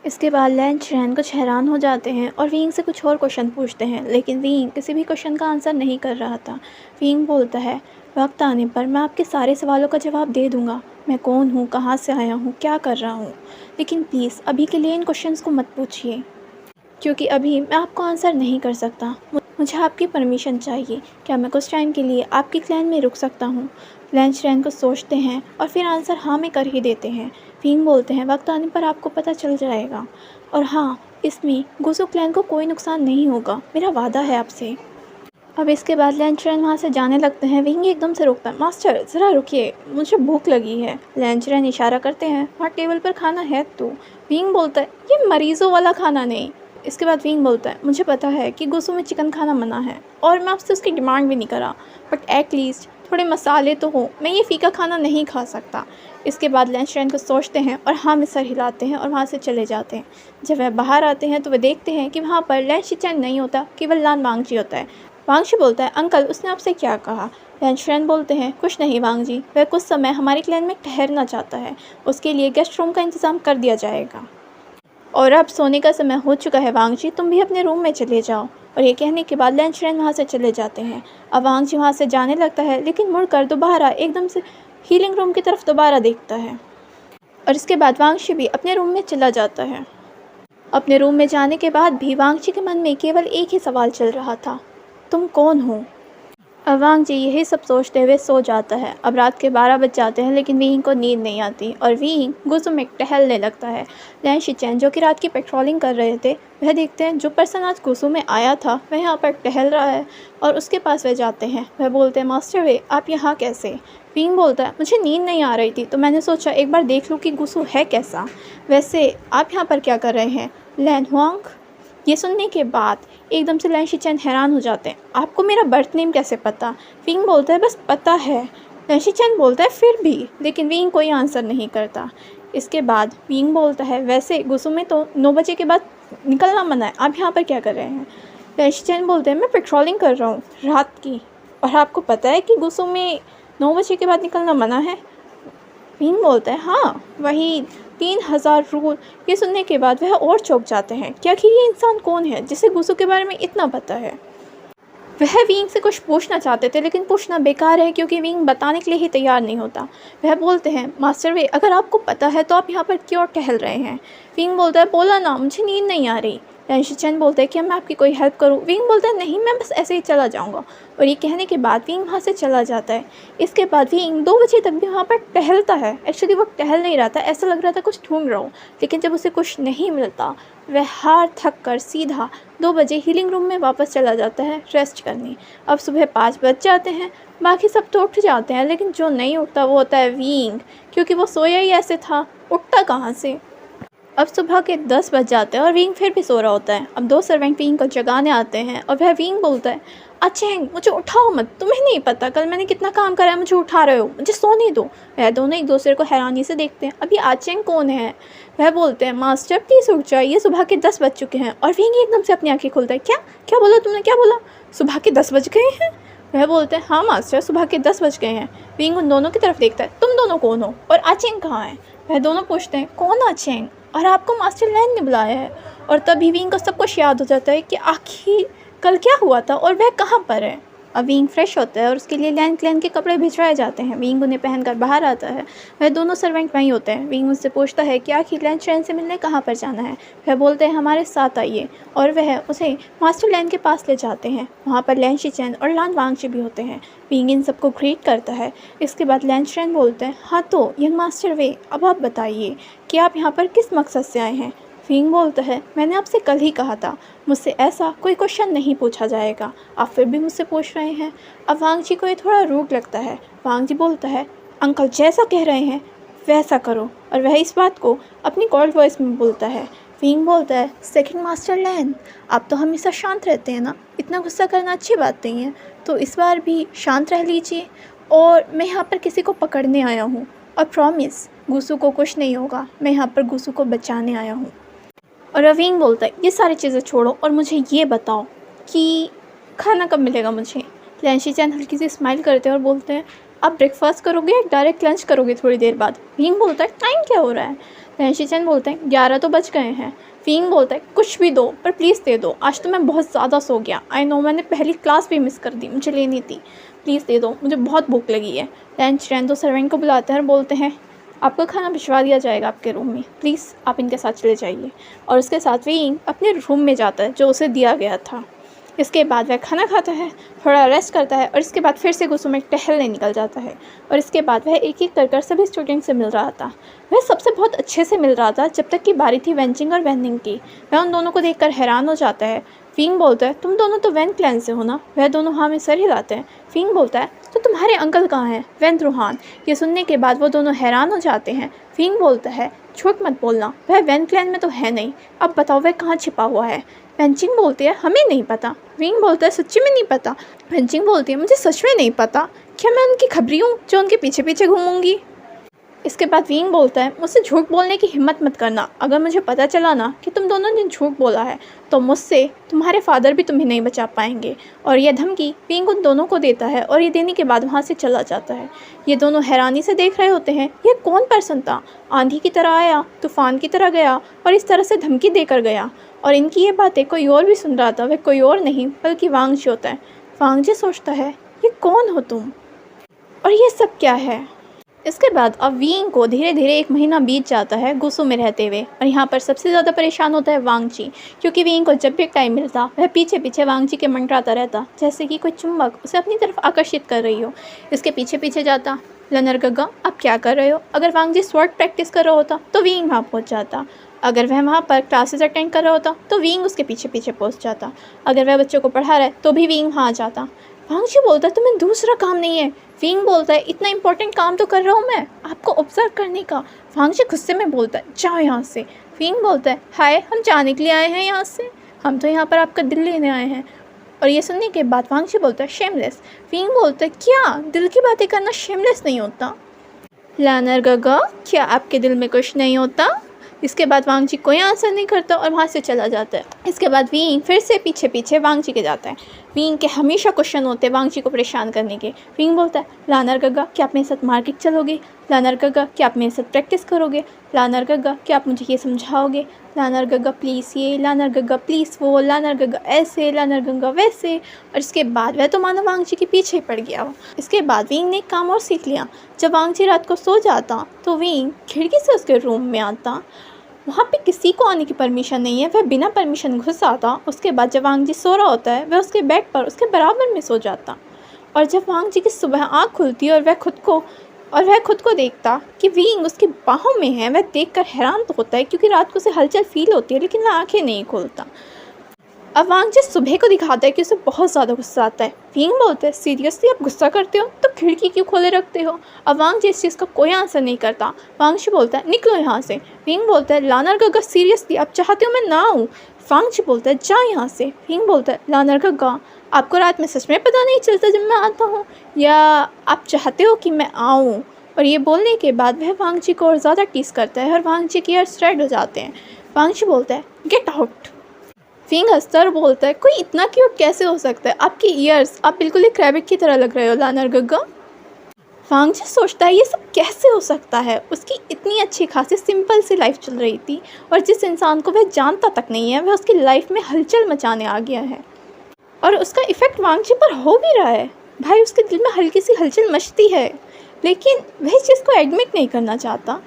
इसके बाद लैंचरैन कुछ हैरान हो जाते हैं और विंग से कुछ और क्वेश्चन पूछते हैं, लेकिन विंग किसी भी क्वेश्चन का आंसर नहीं कर रहा था। विंग बोलता है, वक्त आने पर मैं आपके सारे सवालों का जवाब दे दूंगा, मैं कौन हूँ, कहाँ से आया हूँ, क्या कर रहा हूँ, लेकिन प्लीज़ अभी के लिए इन क्वेश्चंस को मत पूछिए, क्योंकि अभी मैं आपको आंसर नहीं कर सकता। मुझे आपकी परमिशन चाहिए, क्या मैं कुछ टाइम के लिए आपकी क्लैन में रुक सकता हूँ? लैंचरैन को सोचते हैं और फिर आंसर हाँ में कर ही देते हैं। विंग बोलते हैं, वक्त आने पर आपको पता चल जाएगा, और हाँ, इसमें गुसू क्लैन को कोई नुकसान नहीं होगा, मेरा वादा है आपसे। अब इसके बाद लैंचरैन वहाँ से जाने लगते हैं। विंग एकदम से रोकता है, मास्टर ज़रा रुकिए, मुझे भूख लगी है। लैंचरैन इशारा करते हैं, वहाँ टेबल पर खाना है तो। विंग बोलता है, ये मरीज़ों वाला खाना नहीं। इसके बाद विंग बोलता है, मुझे पता है कि गुसू में चिकन खाना मना है, और मैं आपसे उसकी डिमांड भी नहीं करा, बट एटलीस्ट थोड़े मसाले तो हो, मैं ये फीका खाना नहीं खा सकता। इसके बाद लैंचरैन को सोचते हैं और हाँ में सर हिलाते हैं और वहाँ से चले जाते हैं। जब वह बाहर आते हैं तो वह देखते हैं कि वहाँ पर लैंशिचैन नहीं होता, केवल लान वांगची होता है। वांगची बोलता है, अंकल उसने आपसे क्या कहा? लैंचरैन बोलते हैं, कुछ नहीं वांगजी, वह कुछ समय हमारे क्लैन में ठहरना चाहता है, उसके लिए गेस्ट रूम का इंतज़ाम कर दिया जाएगा। और अब सोने का समय हो चुका है वांगजी, तुम भी अपने रूम में चले जाओ। और ये कहने के बाद लैंचरैन वहाँ से चले जाते हैं। अब वांगजी वहाँ से जाने लगता है, लेकिन मुड़कर दोबारा एकदम से हीलिंग रूम की तरफ दोबारा देखता है, और इसके बाद वांगजी भी अपने रूम में चला जाता है। अपने रूम में जाने के बाद भी वांगजी के मन में केवल एक ही सवाल चल रहा था, तुम कौन हो? अब वांगजी यही सब सोचते हुए सो जाता है। अब रात के 12 बज जाते हैं, लेकिन विंग को नींद नहीं आती और विंग गुसू में टहलने लगता है। लैंशिचैन जो कि रात की पेट्रोलिंग कर रहे थे, वह देखते हैं जो पर्सन आज गुसू में आया था वह यहाँ पर टहल रहा है, और उसके पास वह जाते हैं। वह बोलते हैं, मास्टर वे आप यहाँ कैसे? विंग बोलता है, मुझे नींद नहीं आ रही थी तो मैंने सोचा एक बार देख लूँ कि गुसू है कैसा। वैसे आप यहाँ पर क्या कर रहे हैं लैन हुआंग? ये सुनने के बाद एकदम से लैंशिचैन हैरान हो जाते हैं, आपको मेरा बर्थ नेम कैसे पता? विंग बोलता है, बस पता है। लैंशिचैन बोलता है, फिर भी, लेकिन विंग कोई आंसर नहीं करता। इसके बाद विंग बोलता है, वैसे गुसू में तो 9 बजे के बाद निकलना मना है, आप यहाँ पर क्या कर रहे हैं? लैंशी चैन बोलते हैं मैं पेट्रोलिंग कर रहा हूँ रात की, और आपको पता है कि गुस्सू में 9 बजे के बाद निकलना मना है। विंग बोलता है हाँ वही 3000 रूल। ये सुनने के बाद वह और चौंक जाते हैं कि आखिर ये इंसान कौन है जिसे गुस्सू के बारे में इतना पता है। वह विंग से कुछ पूछना चाहते थे लेकिन पूछना बेकार है क्योंकि विंग बताने के लिए ही तैयार नहीं होता। वह बोलते हैं मास्टर वे अगर आपको पता है तो आप यहाँ पर क्यों टहल रहे हैं? विंग बोलता है बोला ना मुझे नींद नहीं आ रही। लैंशी चैन बोलते हैं कि मैं आपकी कोई हेल्प करूँ? विंग बोलता है नहीं मैं बस ऐसे ही चला जाऊँगा, और ये कहने के बाद विंग वहाँ से चला जाता है। इसके बाद विंग 2 बजे तक भी वहाँ पर टहलता है। एक्चुअली वो टहल नहीं रहा था, ऐसा लग रहा था कुछ ढूंढ रहा हूँ, लेकिन जब उसे कुछ नहीं मिलता वह हार थक कर सीधा 2 बजे हीलिंग रूम में वापस चला जाता है रेस्ट करने। अब सुबह 5 बज जाते हैं, बाकी सब तो उठ जाते हैं लेकिन जो नहीं उठता वो होता है विंग, क्योंकि वो सोया ही ऐसे था, उठता कहाँ से। अब सुबह के 10 बज जाते हैं और विंग फिर भी सो रहा होता है। अब 2 सर्वेंट विंग को जगाने आते हैं और वह विंग बोलता है अचेंग मुझे उठाओ मत, तुम्हें नहीं पता कल मैंने कितना काम करा है, मुझे उठा रहे हो, मुझे सोने दो। वह दोनों एक दूसरे को हैरानी से देखते हैं। अब ये आचेंग कौन है? वह बोलते हैं मास्टर प्लीज़ उठ जाइए, सुबह के 10 बज चुके हैं। और विंग एकदम से अपनी आंखें खोलता है। क्या क्या बोला तुमने, क्या बोला? सुबह के 10 बज गए हैं? वह बोलते हैं हाँ मास्टर सुबह के 10 बज गए हैं। विंग उन दोनों की तरफ देखता है। तुम दोनों कौन हो और आचेंग कहाँ है? वह दोनों पूछते हैं कौन आचेंग, और आपको मास्टर लैन ने बुलाया है। और तभी विंग को सब कुछ याद हो जाता है कि आखिर कल क्या हुआ था और वह कहाँ पर है। अब विंग फ्रेश होता है और उसके लिए लैन क्लैन के कपड़े भिजवाए जाते हैं। विंग उन्हें पहनकर बाहर आता है। वह दोनों सर्वेंट वहीं होते हैं। विंग उससे पूछता है कि आखिर लैन चैन से मिलने कहाँ पर जाना है। वह बोलते हैं हमारे साथ आइए, और वह उसे मास्टर लैन के पास ले जाते हैं। वहाँ पर लैंशी चैन और लान वांगची भी होते हैं। विंग इन सबको ग्रीट करता है। इसके बाद लैंश चैन बोलते हैं हाँ तो यंग मास्टर वे अब आप बताइए कि आप यहाँ पर किस मकसद से आए हैं। विंग बोलता है मैंने आपसे कल ही कहा था मुझसे ऐसा कोई क्वेश्चन नहीं पूछा जाएगा, आप फिर भी मुझसे पूछ रहे हैं। अब वांगजी को ये थोड़ा रूड लगता है। वांगजी बोलता है अंकल जैसा कह रहे हैं वैसा करो, और वह इस बात को अपनी कोल्ड वॉइस में बोलता है। विंग बोलता है सेकंड मास्टर लैन आप तो हमेशा शांत रहते हैं ना, इतना गुस्सा करना अच्छी बात नहीं है, तो इस बार भी शांत रह लीजिए। और मैं यहाँ पर किसी को पकड़ने आया हूँ, और प्रॉमिस गुस्सू को कुछ नहीं होगा, मैं यहाँ पर गुस्सू को बचाने आया हूँ। और विंग बोलता है ये सारी चीज़ें छोड़ो और मुझे ये बताओ कि खाना कब मिलेगा मुझे। लैंशी चैन हल्की सी स्माइल करते हैं और बोलते हैं आप ब्रेकफास्ट करोगे या डायरेक्ट लंच करोगे थोड़ी देर बाद। विंग बोलता है टाइम क्या हो रहा है? लैंशी चैन बोलते हैं 11 तो बज गए हैं। विंग बोलता है कुछ भी दो पर प्लीज़ दे दो, आज तो मैं बहुत ज़्यादा सो गया, आई नो मैंने पहली क्लास भी मिस कर दी, मुझे लेनी थी, प्लीज़ दे दो, मुझे बहुत भूख लगी है। लैंश चैन तो सर्वेंट को बुलाते हैं और बोलते हैं आपको खाना भिजवा दिया जाएगा आपके रूम में, प्लीज़ आप इनके साथ चले जाइए। और उसके साथ विंग अपने रूम में जाता है जो उसे दिया गया था। इसके बाद वह खाना खाता है, थोड़ा रेस्ट करता है, और इसके बाद फिर से गुस्सू में टहलने निकल जाता है। और इसके बाद वह एक एक कर सभी स्टूडेंट से मिल रहा था। वह सबसे बहुत अच्छे से मिल रहा था जब तक कि बारी थी वेंचिंग और वेनिंग की। वह उन दोनों को देखकर हैरान हो जाता है। विंग बोलता है तुम दोनों तो वैन क्लैन से हो ना? वह दोनों हाँ में सर हिलाते हैं। विंग बोलता है तो तुम्हारे अंकल कहाँ हैं, वैन रूहान? ये सुनने के बाद वो दोनों हैरान हो जाते हैं। विंग बोलता है झूठ मत बोलना, वह वैन क्लैन में तो है नहीं, अब बताओ वह कहाँ छिपा हुआ है। वेंचिंग बोलती है हमें नहीं पता। विंग बोलता है सच्ची में नहीं पता। वेंचिंग बोलती है मुझे सच में नहीं पता, क्या मैं उनकी खबरी हूँ जो उनके पीछे पीछे घूमूंगी। इसके बाद विंग बोलता है मुझसे झूठ बोलने की हिम्मत मत करना, अगर मुझे पता चला ना कि तुम दोनों ने झूठ बोला है तो मुझसे तुम्हारे फादर भी तुम्हें नहीं बचा पाएंगे। और यह धमकी विंग उन दोनों को देता है और ये देने के बाद वहाँ से चला जाता है। ये दोनों हैरानी से देख रहे होते हैं ये कौन पर्सन था, आंधी की तरह आया, तूफान की तरह गया और इस तरह से धमकी देकर गया। और इनकी ये बातें कोई और भी सुन रहा था, वह कोई और नहीं बल्कि वांगजी होता है। वांगजी सोचता है ये कौन हो तुम और ये सब क्या है। इसके बाद अब विंग को धीरे धीरे 1 महीना बीत जाता है गुस्सू में रहते हुए, और यहाँ पर सबसे ज़्यादा परेशान होता है वांगजी, क्योंकि विंग को जब भी टाइम मिलता वह पीछे पीछे वांगजी के मंडराता रहता, जैसे कि कोई चुंबक उसे अपनी तरफ आकर्षित कर रही हो। इसके पीछे पीछे जाता। लनर गग्गा आप क्या कर रहे हो? अगर वांगजी स्वॉर्ड प्रैक्टिस कर रहा होता तो विंग वहाँ पहुँच जाता। अगर वह वहाँ पर क्लासेस अटेंड कर रहा होता तो विंग उसके पीछे पीछे पहुँच जाता। अगर वह बच्चों को पढ़ा रहा है तो भी विंग वहाँ आ जाता। वांगजी बोलता है तुम्हें दूसरा काम नहीं है? विंग बोलता है इतना इंपॉर्टेंट काम तो कर रहा हूँ मैं आपको ऑब्जर्व करने का। वांगजी गुस्से में बोलता है जाओ यहाँ से। विंग बोलता है हाय हम जाने के लिए आए हैं यहाँ से, हम तो यहाँ पर आपका दिल लेने आए हैं। और ये सुनने के बाद वांगजी बोलता है शेमलेस। विंग बोलता है क्या दिल की बातें करना शेमलेस नहीं होता? लैनर गगा क्या आपके दिल में कुछ नहीं होता? इसके बाद वांग जी कोई आंसर नहीं करता और वहाँ से चला जाता है। इसके बाद विंग फिर से पीछे पीछे वांग जी के जाता है। विंग के हमेशा क्वेश्चन होते हैं वांग जी को परेशान करने के। विंग बोलता है, लानर गग्गा क्या आप मेरे साथ मार्केट चलोगे? लानर गग्गा क्या आप मेरे साथ प्रैक्टिस करोगे? लानर गग्गा क्या आप मुझे ये समझाओगे? लानर गग्गा प्लीज़ ये, लानर गग्गा प्लीज़ वो, लानर गग्गा ऐसे, लानर गग्गा वैसे। और इसके बाद वह तो मानो वांग जी के पीछे ही पड़ गया हो। इसके बाद विंग ने एक काम और सीख लिया। जब वांग जी रात को सो जाता तो विंग खिड़की से उसके रूम में आता। वहाँ पे किसी को आने की परमिशन नहीं है, वह बिना परमिशन घुस आता। उसके बाद जब वांग जी सो रहा होता है वह उसके बेड पर उसके बराबर में सो जाता। और जब वांग जी की सुबह आँख खुलती है और वह खुद को देखता कि विंग उसकी बाहों में है, वह देखकर हैरान तो होता है क्योंकि रात को उसे हलचल फील होती है, लेकिन वह आंखें नहीं खोलता। अब वांग जी सुबह को दिखाता है कि उसे बहुत ज़्यादा गुस्सा आता है। विंग बोलता है, सीरियसली आप गुस्सा करते हो तो खिड़की क्यों खोले रखते हो? अब वांग जी इस चीज़ का कोई आंसर नहीं करता। वांग जी बोलता है, निकलो यहाँ से। विंग बोलता है, लानर गग्गा सीरियसली आप चाहते हो मैं ना आऊँ? वांग जी बोलता है, जा यहाँ से। विंग बोलता है, लानर गग्गा आपको रात में सच में पता नहीं चलता जब मैं आता हूँ, या आप चाहते हो कि मैं आऊँ? और ये बोलने के बाद वह वांग जी को और ज़्यादा टीस करता है और वांग जी के ईयर्स रेड हो जाते हैं। वांग जी बोलता है, गेट आउट। विंग हंसता और बोलता है, कोई इतना क्यूट कैसे हो सकता है? आपके ईयर्स, आप बिल्कुल एक रैबिट की तरह लग रहे हो लानर गग्गा। वांग जी सोचता है ये सब कैसे हो सकता है। उसकी इतनी अच्छी खासी सिंपल सी लाइफ चल रही थी और जिस इंसान को वह जानता तक नहीं है वह उसकी लाइफ में हलचल मचाने आ गया है और उसका इफ़ेक्ट वांग जी पर हो भी रहा है। भाई उसके दिल में हल्की सी हलचल मचती है, लेकिन वह इस चीज़ को एडमिट नहीं करना चाहता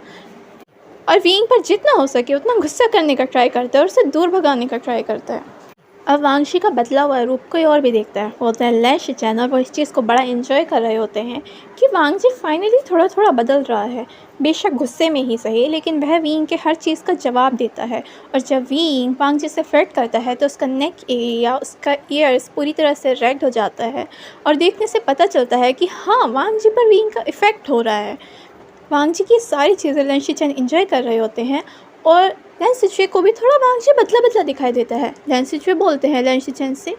और विंग पर जितना हो सके उतना गुस्सा करने का ट्राई करता है और उसे दूर भगाने का ट्राई करता है। अब वांग जी का बदला हुआ रूप कोई और भी देखता है, होता है लैन शिचेन, और वो इस चीज़ को बड़ा एंजॉय कर रहे होते हैं कि वांग जी फाइनली थोड़ा थोड़ा बदल रहा है, बेशक गुस्से में ही सही, लेकिन वह विंग के हर चीज़ का जवाब देता है। और जब विंग वांग जी से फ्लर्ट करता है तो उसका नेक एरिया, उसका ईयर्स पूरी तरह से रेड हो जाता है और देखने से पता चलता है कि हाँ, वांग जी पर विंग का इफ़ेक्ट हो रहा है। वांग जी की सारी चीज़ें लैन शिचेन एंजॉय कर रहे होते हैं और लैन सिचुए को भी थोड़ा वांग जी बदला बदला दिखाई देता है। लैन सिचुए बोलते हैं लैन शिचेन से,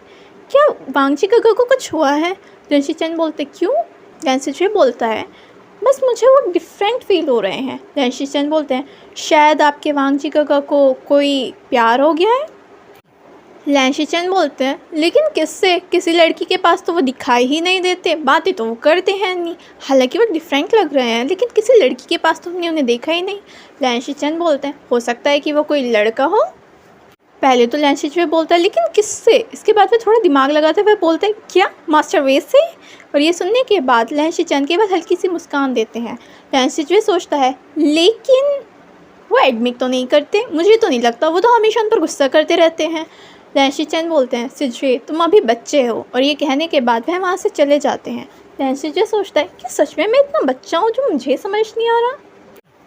क्या वांग जी गग्गा को कुछ हुआ है? लैन शिचेन बोलते, क्यों? लैन सिचुए बोलता है, बस मुझे वो डिफरेंट फील हो रहे हैं। लैन शिचेन बोलते हैं, शायद आपके वांग जी गग्गा को कोई प्यार हो गया है। लैन शिचेन बोलते हैं, लेकिन किससे? किसी लड़की के पास तो वो दिखाई ही नहीं देते, बातें तो वो करते हैं नहीं, हालांकि वो डिफरेंट लग रहे हैं, लेकिन किसी लड़की के पास तो हमने उन्हें देखा ही नहीं। लैन शिचेन बोलते हैं, हो सकता है कि वो कोई लड़का हो। पहले तो लैन शिचुए बोलता है, लेकिन किससे? इसके बाद वो थोड़ा दिमाग लगाते हुए बोलते हैं, क्या मास्टर वेस से? और ये सुनने के बाद लैन शिचेन के बाद हल्की सी मुस्कान देते हैं। लैन शिचुए सोचता है, लेकिन वो एडमिट तो नहीं करते, मुझे तो नहीं लगता, वो तो हमेशा उन पर गुस्सा करते रहते हैं। लैन शिचेन बोलते हैं, सिजुए तुम अभी बच्चे हो, और ये कहने के बाद वह वहाँ से चले जाते हैं। लैन शिचुए सोचता है कि सच में मैं इतना बच्चा हूँ जो मुझे समझ नहीं आ रहा।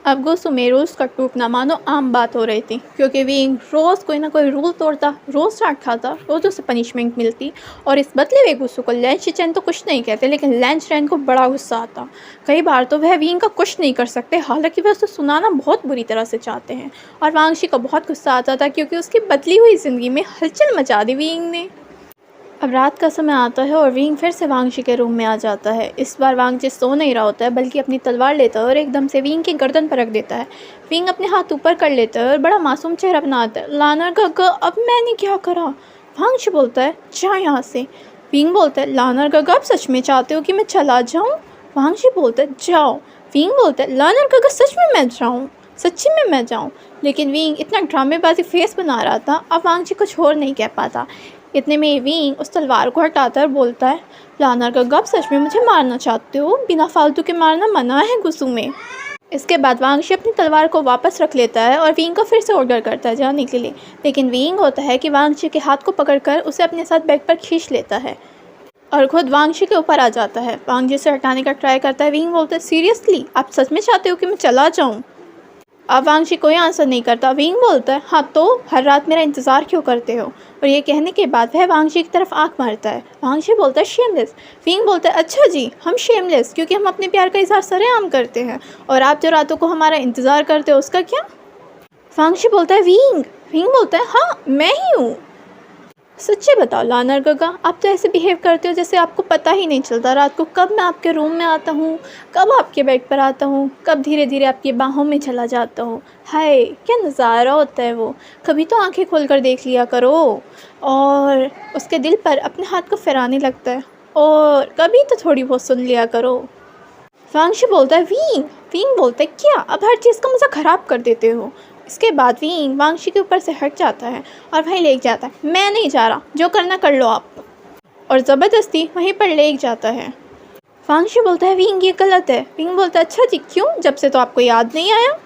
अब गुस्सो में रूल्स का टूटना मानो आम बात हो रही थी, क्योंकि विंग रोज़ कोई ना कोई रूल तोड़ता, रोज़ डांट खाता, रोज़ उसे पनिशमेंट मिलती, और इस बदले हुए गुस्सो को लैन शिचेन तो कुछ नहीं कहते, लेकिन लैन शिचेन को बड़ा गुस्सा आता। कई बार तो वह विंग का कुछ नहीं कर सकते, हालांकि वह उसे सुनाना बहुत बुरी तरह से चाहते हैं। और वांग शी को बहुत गुस्सा आता था क्योंकि उसकी बदली हुई ज़िंदगी में हलचल मचा दी विंग ने। अब रात का समय आता है और विंग फिर से वांग जी के रूम में आ जाता है। इस बार वांग जी सो नहीं रहा होता है, बल्कि अपनी तलवार लेता है और एकदम से विंग की गर्दन पर रख देता है। विंग अपने हाथ ऊपर कर लेता है और बड़ा मासूम चेहरा बनाता है। लानर गग्गा, अब मैंने क्या करा? वांग जी बोलता है, जा यहाँ से। विंग बोलता है, लानर गग्गा आप सच में चाहते हो कि मैं चला जाऊँ? वांग जी बोलता है, जाओ। विंग बोलता है, लानर गग्गा सच में मैं जाऊँ? सच्ची में मैं जाऊँ? लेकिन विंग इतना ड्रामेबाजी फेस बना रहा था, अब वांग जी कुछ और नहीं कह पाता। इतने में विंग उस तलवार को हटाता और बोलता है, लानर गग्गा आप सच में मुझे मारना चाहते हो? बिना फालतू के मारना मना है गुस्सू में। इसके बाद वांग शी अपनी तलवार को वापस रख लेता है और विंग को फिर से ऑर्डर करता है जाने के लिए, लेकिन विंग होता है कि वांग शी के हाथ को पकड़कर उसे अपने साथ बेड पर खींच लेता है और खुद वांग शी के ऊपर आ जाता है। वांग जी से हटाने का ट्राई करता है। विंग बोलता है, सीरियसली आप सच में चाहते हो कि मैं चला जाऊँ? अब वांग शी कोई आंसर नहीं करता। विंग बोलता है, हाँ तो हर रात मेरा इंतज़ार क्यों करते हो? और ये कहने के बाद वह वांग शी की तरफ आंख मारता है। वांग शी बोलता है, शेमलेस। विंग बोलता है, अच्छा जी, हम शेमलेस क्योंकि हम अपने प्यार का इजहार सरेआम करते हैं, और आप जो रातों को हमारा इंतज़ार करते हो उसका क्या? वांग शी बोलता है, विंग। विंग बोलता है, हाँ मैं ही हूँ। सच्ची बताओ लानर गगा, आप तो ऐसे बिहेव करते हो जैसे आपको पता ही नहीं चलता रात को कब मैं आपके रूम में आता हूँ, कब आपके बेड पर आता हूँ, कब धीरे धीरे आपकी बाहों में चला जाता हूँ। हाय क्या नज़ारा होता है वो, कभी तो आंखें खोल कर देख लिया करो। और उसके दिल पर अपने हाथ को फिराने लगता है, और कभी तो थोड़ी बहुत सुन लिया करो। वांगशी बोलता है वींग। वींग बोलता है क्या, अब हर चीज़ का मज़ा ख़राब कर देते हो। इसके बाद वींग वांगशी के ऊपर से हट जाता है और वहीं लेक जाता है। मैं नहीं जा रहा, जो करना कर लो आप, और ज़बरदस्ती वहीं पर लेक जाता है। वांगशी बोलता है वींग ये गलत है। वींग बोलता है अच्छा जी क्यों, जब से तो आपको याद नहीं आया।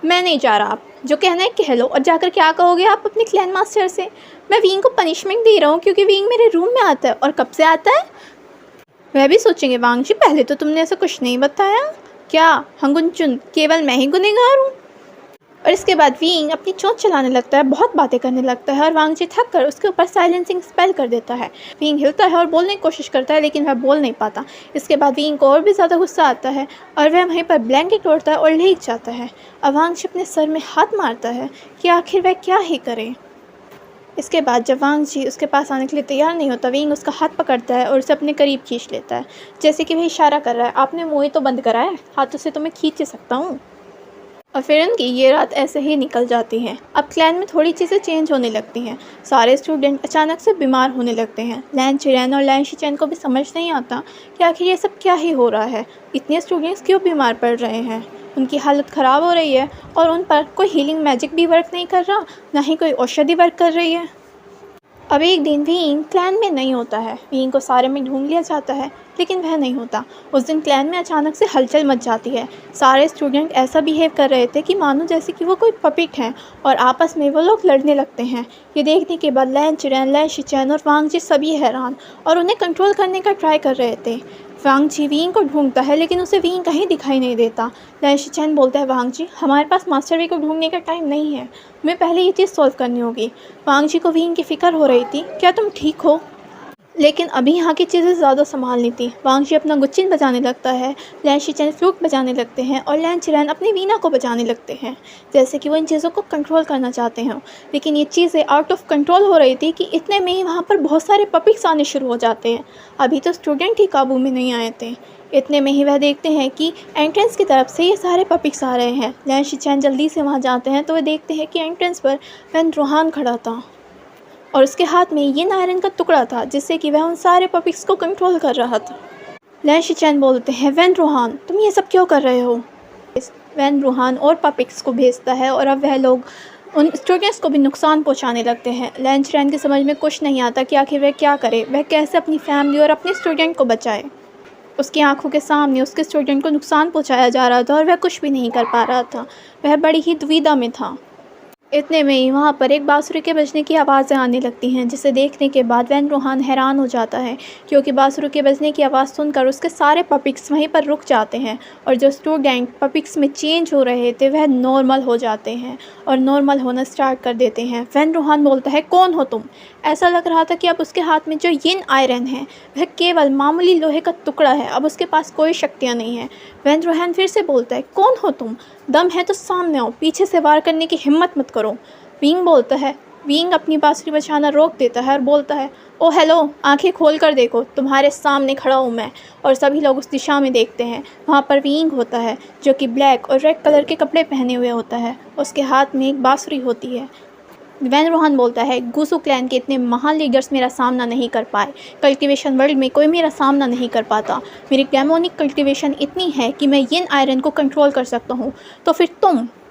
मैं नहीं जा रहा, आप जो कहना है कह लो, और जाकर क्या कहोगे आप अपने क्लैन मास्टर से। मैं वींग को पनिशमेंट दे रहा हूँ क्योंकि वींग मेरे रूम में आता है, और कब से आता है। वह भी सोचेंगे वांगशी पहले तो तुमने ऐसा कुछ नहीं बताया, क्या हंगुनचुन केवल मैं ही गुनहगार हूँ। और इसके बाद वींग अपनी चोंच चलाने लगता है, बहुत बातें करने लगता है, और वांगजी थक कर उसके ऊपर साइलेंसिंग स्पेल कर देता है। वींग हिलता है और बोलने की कोशिश करता है, लेकिन वह बोल नहीं पाता। इसके बाद वींग को और भी ज़्यादा गुस्सा आता है और वह वहीं पर ब्लैंकेट ओढ़ता है और लेट जाता है। अब वांगजी अपने सर में हाथ मारता है कि आखिर वह क्या ही करे। इसके बाद जब वांगजी उसके पास आने के लिए तैयार नहीं होता, वींग उसका हाथ पकड़ता है और उसे अपने करीब खींच लेता है, जैसे कि वह इशारा कर रहा है आपने मुँह ही तो बंद करा है, हाथों से तो मैं खींच ही सकता हूँ। और फिर उनकी ये रात ऐसे ही निकल जाती है। अब क्लैन में थोड़ी चीज़ें चेंज होने लगती हैं। सारे स्टूडेंट अचानक से बीमार होने लगते हैं। लैन चिरैन और लैन शिचैन को भी समझ नहीं आता कि आखिर ये सब क्या ही हो रहा है, इतने स्टूडेंट्स क्यों बीमार पड़ रहे हैं। उनकी हालत ख़राब हो रही है और उन पर कोई हीलिंग मैजिक भी वर्क नहीं कर रहा, ना ही कोई औषधि वर्क कर रही है। अब एक दिन वींग क्लैन में नहीं होता है। वींग को सारे में ढूंढ लिया जाता है, लेकिन वह नहीं होता। उस दिन क्लैन में अचानक से हलचल मच जाती है। सारे स्टूडेंट ऐसा बिहेव कर रहे थे कि मानो जैसे कि वो कोई पपिट हैं, और आपस में वो लोग लड़ने लगते हैं। ये देखने के बाद लैन चिरैन, लैन शिचैन और वांगजी सभी हैरान और उन्हें कंट्रोल करने का ट्राई कर रहे थे। वांगजी वींग को ढूंढता है, लेकिन उसे वींग कहीं दिखाई नहीं देता। लैन शिचैन बोलता है वांगजी हमारे पास मास्टर वी को ढूंढने का टाइम नहीं है, हमें पहले ये चीज़ सॉल्व करनी होगी। वांगजी को वींग की फ़िक्र हो रही थी, क्या तुम ठीक हो। लेकिन अभी यहाँ की चीज़ें ज़्यादा संभालनी थी। वांगजी अपना गुच्चिन बजाने लगता है, लैन शिचैन फ्लूट बजाने लगते हैं, और लैन चिरैन अपनी वीणा को बजाने लगते हैं, जैसे कि वो इन चीज़ों को कंट्रोल करना चाहते हैं। लेकिन ये चीज़ें आउट ऑफ कंट्रोल हो रही थी कि इतने में ही वहाँ पर बहुत सारे पपिक्स आने शुरू हो जाते हैं। अभी तो स्टूडेंट ही काबू में नहीं आए थे। इतने में ही वह देखते हैं कि एंट्रेंस की तरफ से ये सारे पपिक्स आ रहे हैं। लैन शिचैन जल्दी से वहाँ जाते हैं तो वे देखते हैं कि एंट्रेंस पर वैन रूहान खड़ा था, और उसके हाथ में ये आयरन का टुकड़ा था, जिससे कि वह उन सारे पपिक्स को कंट्रोल कर रहा था। लैन शिचैन बोलते हैं वैन रूहान तुम ये सब क्यों कर रहे हो। वैन रूहान और पपिक्स को भेजता है, और अब वह लोग उन स्टूडेंट्स को भी नुकसान पहुंचाने लगते हैं। लैन चिरैन की समझ में कुछ नहीं आता कि आखिर वह क्या करे, वह कैसे अपनी फैमिली और अपने स्टूडेंट को बचाए। उसकी आंखों के सामने उसके स्टूडेंट को नुकसान पहुंचाया जा रहा था और वह कुछ भी नहीं कर पा रहा था। वह बड़ी ही दुविधा में था। इतने में ही वहाँ पर एक बांसुरी के बजने की आवाज़ें आने लगती हैं, जिसे देखने के बाद वैन रूहान हैरान हो जाता है, क्योंकि बांसुरी के बजने की आवाज़ सुनकर उसके सारे पपिक्स वहीं पर रुक जाते हैं, और जो स्टूडेंट पपिक्स में चेंज हो रहे थे वह नॉर्मल हो जाते हैं और नॉर्मल होना स्टार्ट कर देते हैं। वैन रूहान बोलता है कौन हो तुम। ऐसा लग रहा था कि अब उसके हाथ में जो यिन आयरन है वह केवल मामूली लोहे का टुकड़ा है, अब उसके पास कोई शक्तियाँ नहीं हैं। वैन रूहान फिर से बोलता है कौन हो तुम, दम है तो सामने आओ, पीछे से वार करने की हिम्मत मत करो। वींग बोलता है, वींग अपनी बांसुरी बजाना रोक देता है और बोलता है ओ हेलो, आंखें खोल कर देखो, तुम्हारे सामने खड़ा हूँ मैं। और सभी लोग उस दिशा में देखते हैं। वहाँ पर वींग होता है जो कि ब्लैक और रेड कलर के कपड़े पहने हुए होता है, उसके हाथ में एक बांसुरी होती है। वैन रूहान बोलता है गुसू क्लैन के इतने महान लीडर्स मेरा सामना नहीं कर पाए, कल्टीवेशन वर्ल्ड में कोई मेरा सामना नहीं कर पाता। मेरी डेमोनिक कल्टीवेशन इतनी है कि मैं यिन आयरन को कंट्रोल कर सकता हूँ, तो फिर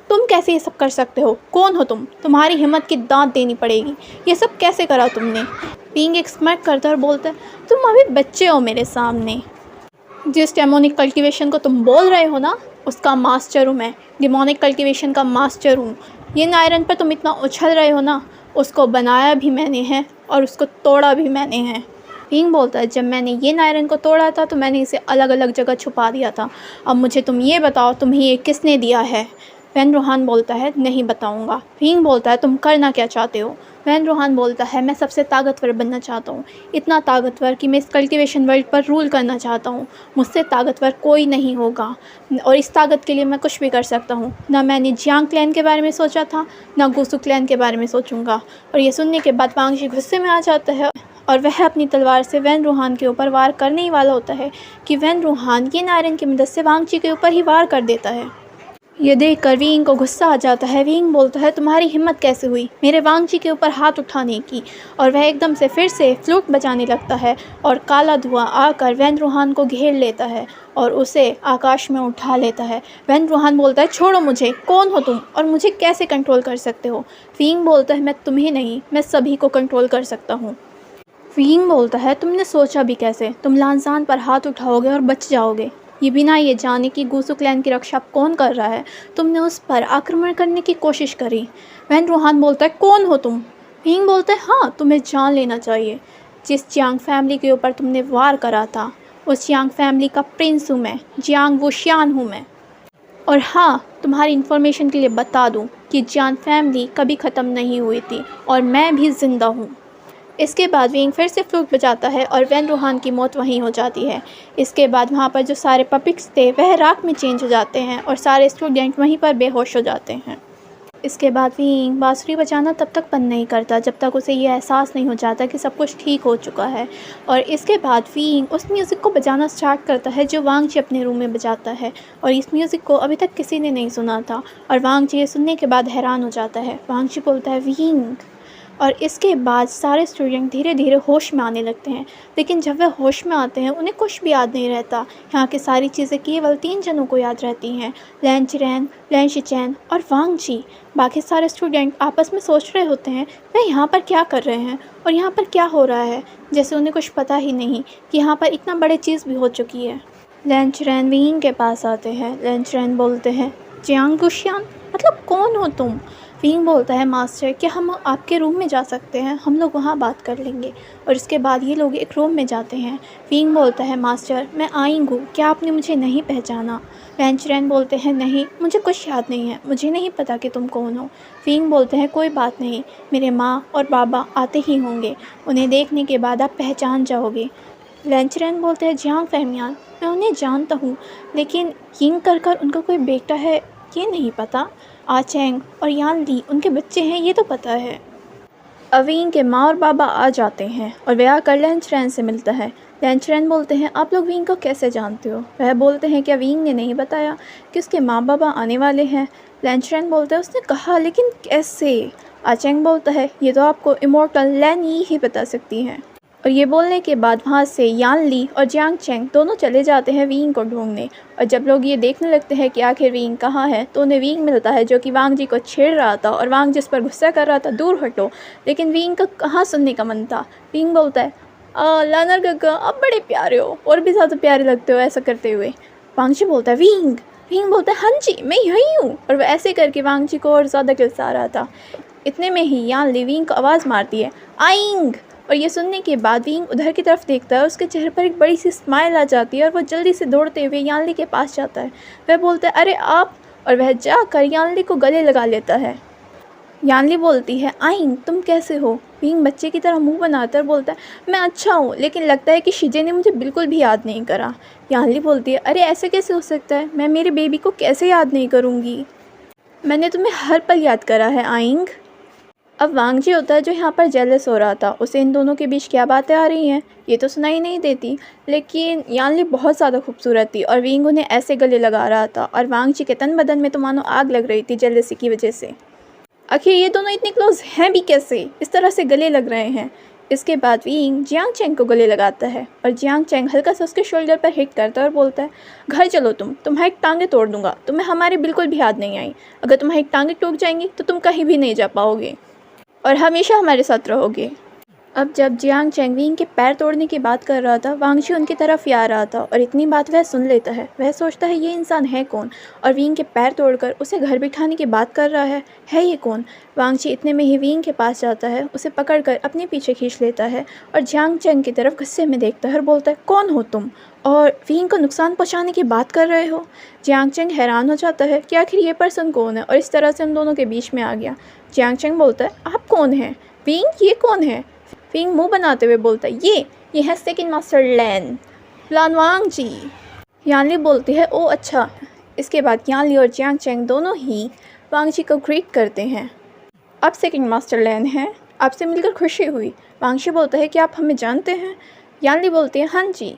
तुम कैसे ये सब कर सकते हो, कौन हो तुम, तुम्हारी हिम्मत की दांत देनी पड़ेगी, ये सब कैसे करा तुमने। वींग एक स्माइल करता है और बोलता है तुम अभी बच्चे हो मेरे सामने। जिस डेमोनिक कल्टीवेशन को तुम बोल रहे हो ना, उसका मास्टर हूँ मैं, डेमोनिक कल्टीवेशन का मास्टर हूँ। ये आयरन पर तुम इतना उछल रहे हो ना, उसको बनाया भी मैंने है और उसको तोड़ा भी मैंने है। वींग बोलता है जब मैंने ये आयरन को तोड़ा था तो मैंने इसे अलग अलग जगह छुपा दिया था। अब मुझे तुम ये बताओ तुम्हें ये किसने दिया है। वैन रोहान बोलता है नहीं बताऊंगा। विंग बोलता है तुम करना क्या चाहते हो? वैन रोहान बोलता है मैं सबसे ताकतवर बनना चाहता हूँ, इतना ताकतवर कि मैं इस कल्टीवेशन वर्ल्ड पर रूल करना चाहता हूँ। मुझसे ताकतवर कोई नहीं होगा और इस ताकत के लिए मैं कुछ भी कर सकता हूँ। ना मैंने जियांग क्लैन के बारे में सोचा था, ना गुसु क्लैन के बारे में सोचूंगा। और ये सुनने के बाद वांग ची गुस्से में आ जाता है और वह अपनी तलवार से वैन रोहान के ऊपर वार करने ही वाला होता है कि वैन रोहान की नायरन की मदद से वांग ची के ऊपर ही वार कर देता है। ये देखकर विंग को गुस्सा आ जाता है। विंग बोलता है तुम्हारी हिम्मत कैसे हुई मेरे वांग ची के ऊपर हाथ उठाने की? और वह एकदम से फिर से फ्लूट बजाने लगता है और काला धुआं आकर वैन रोहान को घेर लेता है और उसे आकाश में उठा लेता है। वैन रोहान बोलता है छोड़ो मुझे, कौन हो तुम और मुझे कैसे कंट्रोल कर सकते हो? विंग बोलता है मैं तुम्हें नहीं, मैं सभी को कंट्रोल कर सकता हूँ। विंग बोलता है तुमने सोचा भी कैसे? तुम लांसान पर हाथ उठाओगे और बच जाओगे, ये बिना ये जाने कि गुसु क्लैन की रक्षा कौन कर रहा है। तुमने उस पर आक्रमण करने की कोशिश करी। वैन रोहान बोलता है कौन हो तुम? विंग बोलता है हाँ तुम्हें जान लेना चाहिए। जिस जियांग फैमिली के ऊपर तुमने वार करा था उस जियांग फैमिली का प्रिंस हूँ मैं, जियांग वुशियान हूँ मैं। और हाँ तुम्हारी इन्फॉर्मेशन के लिए बता दूँ कि जियांग फैमिली कभी ख़त्म नहीं हुई थी और मैं भी ज़िंदा हूँ। इसके बाद विंग फिर से फ्लूट बजाता है और वैन रोहान की मौत वहीं हो जाती है। इसके बाद वहाँ पर जो सारे पपिट्स थे वह राख में चेंज हो जाते हैं और सारे स्टूडेंट वहीं पर बेहोश हो जाते हैं। इसके बाद विंग बांसुरी बजाना तब तक बंद नहीं करता जब तक उसे ये एहसास नहीं हो जाता कि सब कुछ ठीक हो चुका है। और इसके बाद विंग उस म्यूज़िक को बजाना स्टार्ट करता है जो वांग ची अपने रूम में बजाता है और इस म्यूज़िक को अभी तक किसी ने नहीं सुना था। और वांग ची ये सुनने के बाद हैरान हो जाता है। वांग ची बोलता है विंग। और इसके बाद सारे स्टूडेंट धीरे धीरे होश में आने लगते हैं, लेकिन जब वे होश में आते हैं उन्हें कुछ भी याद नहीं रहता। यहाँ की सारी चीज़ें केवल 3 जनों को याद रहती हैं, लैन चिरैन, लैन शिचैन और वांग ची। बाकी सारे स्टूडेंट आपस में सोच रहे होते हैं वे यहाँ पर क्या कर रहे हैं और यहाँ पर क्या हो रहा है, जैसे उन्हें कुछ पता ही नहीं कि यहाँ पर इतना बड़ी चीज़ भी हो चुकी है। लैन चिरैन विंग के पास आते हैं। लैन चिरैन बोलते हैं जियांग वुशियान मतलब कौन हो तुम? विंग बोलता है मास्टर क्या हम आपके रूम में जा सकते हैं, हम लोग वहाँ बात कर लेंगे। और इसके बाद ये लोग एक रूम में जाते हैं। विंग बोलता है मास्टर मैं आइंग हूँ, क्या आपने मुझे नहीं पहचाना? लैन चिरैन बोलते हैं नहीं मुझे कुछ याद नहीं है, मुझे नहीं पता कि तुम कौन हो। विंग बोलते हैं कोई बात नहीं, मेरे माँ और बाबा आते ही होंगे, उन्हें देखने के बाद आप पहचान जाओगे। लैन चिरैन बोलते हैं जियांग फैमियान मैं उन्हें जानता हूँ, लेकिन यिंग कर उनका कोई बेटा है ये नहीं पता। आचेंग और यान ली उनके बच्चे हैं ये तो पता है। अविंग के माँ और बाबा आ जाते हैं और वह आकर लैन चिरैन से मिलता है। लैन चिरैन बोलते हैं आप लोग विंग को कैसे जानते हो? वह बोलते हैं क्या विंग ने नहीं बताया कि उसके माँ बाबा आने वाले हैं? लैन चिरैन बोलते हैं उसने कहा लेकिन कैसे? आचेंग बोलता है ये तो आपको इमोर्टल लैन यी ही बता सकती हैं। और ये बोलने के बाद वहाँ से यान ली और जियांग चेंग दोनों चले जाते हैं विंग को ढूंढने। और जब लोग ये देखने लगते हैं कि आखिर विंग कहाँ है तो उन्हें विंग मिलता है जो कि वांग जी को छेड़ रहा था और वांग जिस पर गुस्सा कर रहा था दूर हटो। लेकिन विंग का कहाँ सुनने का मन था। विंग बोलता है लानर गग्गा आप बड़े प्यारे हो और भी ज़्यादा प्यारे लगते हो ऐसा करते हुए। वांग जी बोलता है विंग। विंग बोलता है हाँ जी मैं यहीं हूँ। और वह ऐसे करके वांग जी को और ज़्यादा गिलसा रहा था। इतने में ही यान ली विंग को आवाज़ मारती है आइंग। और ये सुनने के बाद विंग उधर की तरफ देखता है, उसके चेहरे पर एक बड़ी सी स्माइल आ जाती है और वो जल्दी से दौड़ते हुए यानली के पास जाता है। वह बोलता है अरे आप, और वह जाकर यानली को गले लगा लेता है। यानली बोलती है आइंग तुम कैसे हो? विंग बच्चे की तरह मुंह बनाता है और बोलता है मैं अच्छा हूँ, लेकिन लगता है कि शिजे ने मुझे बिल्कुल भी याद नहीं करा। यानली बोलती है अरे ऐसे कैसे हो सकता है, मैं मेरे बेबी को कैसे याद नहीं करूँगी, मैंने तुम्हें हर पल याद करा है आइंग। अब वांग जी होता है जो यहाँ पर जेलस हो रहा था, उसे इन दोनों के बीच क्या बातें आ रही हैं ये तो सुनाई नहीं देती, लेकिन यानली बहुत ज़्यादा खूबसूरत थी और विंग उन्हें ऐसे गले लगा रहा था और वांग जी के तन बदन में तो मानो आग लग रही थी जेलसी की वजह से। आखिर ये दोनों इतने क्लोज हैं भी कैसे, इस तरह से गले लग रहे हैं। इसके बाद विंग जियांग चेंग को गले लगाता है और जियांग चेंग हल्का सा उसके शोल्डर पर हिट करता है और बोलता है घर चलो तुम्हारी टांगें तोड़ दूंगा, तुम्हें हमारी बिल्कुल भी याद नहीं आई, अगर तुम्हारी टांगें टूट जाएंगी तो तुम कहीं भी नहीं जा पाओगे और हमेशा हमारे साथ रहोगे। अब जब जियांग चेंग विंग के पैर तोड़ने की बात कर रहा था, वांगशी उनकी तरफ ही आ रहा था और इतनी बात वह सुन लेता है। वह सोचता है ये इंसान है कौन और विंग के पैर तोड़कर उसे घर बिठाने की बात कर रहा है ये कौन। वांगशी इतने में ही विंग के पास जाता है, उसे पकड़कर अपने पीछे खींच लेता है और जियांग चेंग की तरफ गुस्से में देखता है और बोलता है कौन हो तुम और विंग को नुकसान पहुँचाने की बात कर रहे हो। जियांग चेंग हैरान हो जाता है कि आखिर ये पर्सन कौन है और इस तरह से उन दोनों के बीच में आ गया। जियांग चेंग बोलता है आप कौन हैं? विंग ये कौन है? विंग मुंह बनाते हुए बोलता है ये है सेकंड मास्टर लानवांग जी। यानली बोलती है ओ अच्छा। इसके बाद यानली और जियांग चेंग दोनों ही वांग जी को ग्रीट करते हैं। अब सेकंड मास्टर लैन है, आपसे मिलकर खुशी हुई। वांगशी बोलता है कि आप हमें जानते हैं? यानली बोलती है हाँ जी।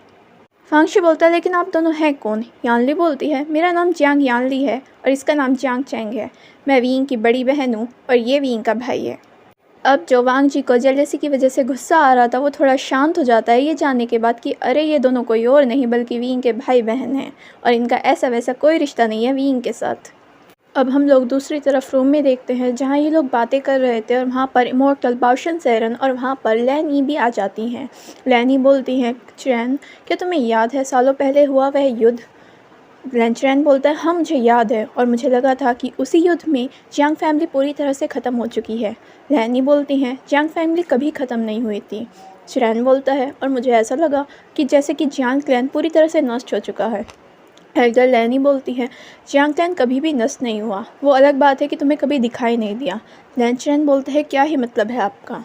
वांगशी बोलता है लेकिन आप दोनों हैं कौन? यानली बोलती है मेरा नाम जियांग यानली है और इसका नाम जियांग चेंग है। मैं विंग की बड़ी बहन हूँ और ये विंग का भाई है। अब जो वांग जी को जेलसी की वजह से गुस्सा आ रहा था वो थोड़ा शांत हो जाता है ये जानने के बाद कि अरे ये दोनों कोई और नहीं बल्कि विंग के भाई बहन हैं और इनका ऐसा वैसा कोई रिश्ता नहीं है विंग के साथ। अब हम लोग दूसरी तरफ रूम में देखते हैं जहाँ ये लोग बातें कर रहे थे और वहाँ पर इमोर्टल बाओशन सेरन और वहाँ पर लैनी भी आ जाती हैं। लैनी बोलती हैं चैन क्या तुम्हें याद है सालों पहले हुआ वह युद्ध? चैन बोलता है हाँ मुझे याद है और मुझे लगा था कि उसी युद्ध में जियांग फैमिली पूरी तरह से ख़त्म हो चुकी है। लैनी बोलती हैं जियांग फैमिली कभी ख़त्म नहीं हुई थी। चैन बोलता है और मुझे ऐसा लगा कि जैसे कि जियांग क्लैन पूरी तरह से नष्ट हो चुका है। एल्डर लैनी बोलती है जियांग क्लैन कभी भी नष्ट नहीं हुआ, वो अलग बात है कि तुम्हें कभी दिखाई नहीं दिया। चैन बोलता है क्या ही मतलब है आपका?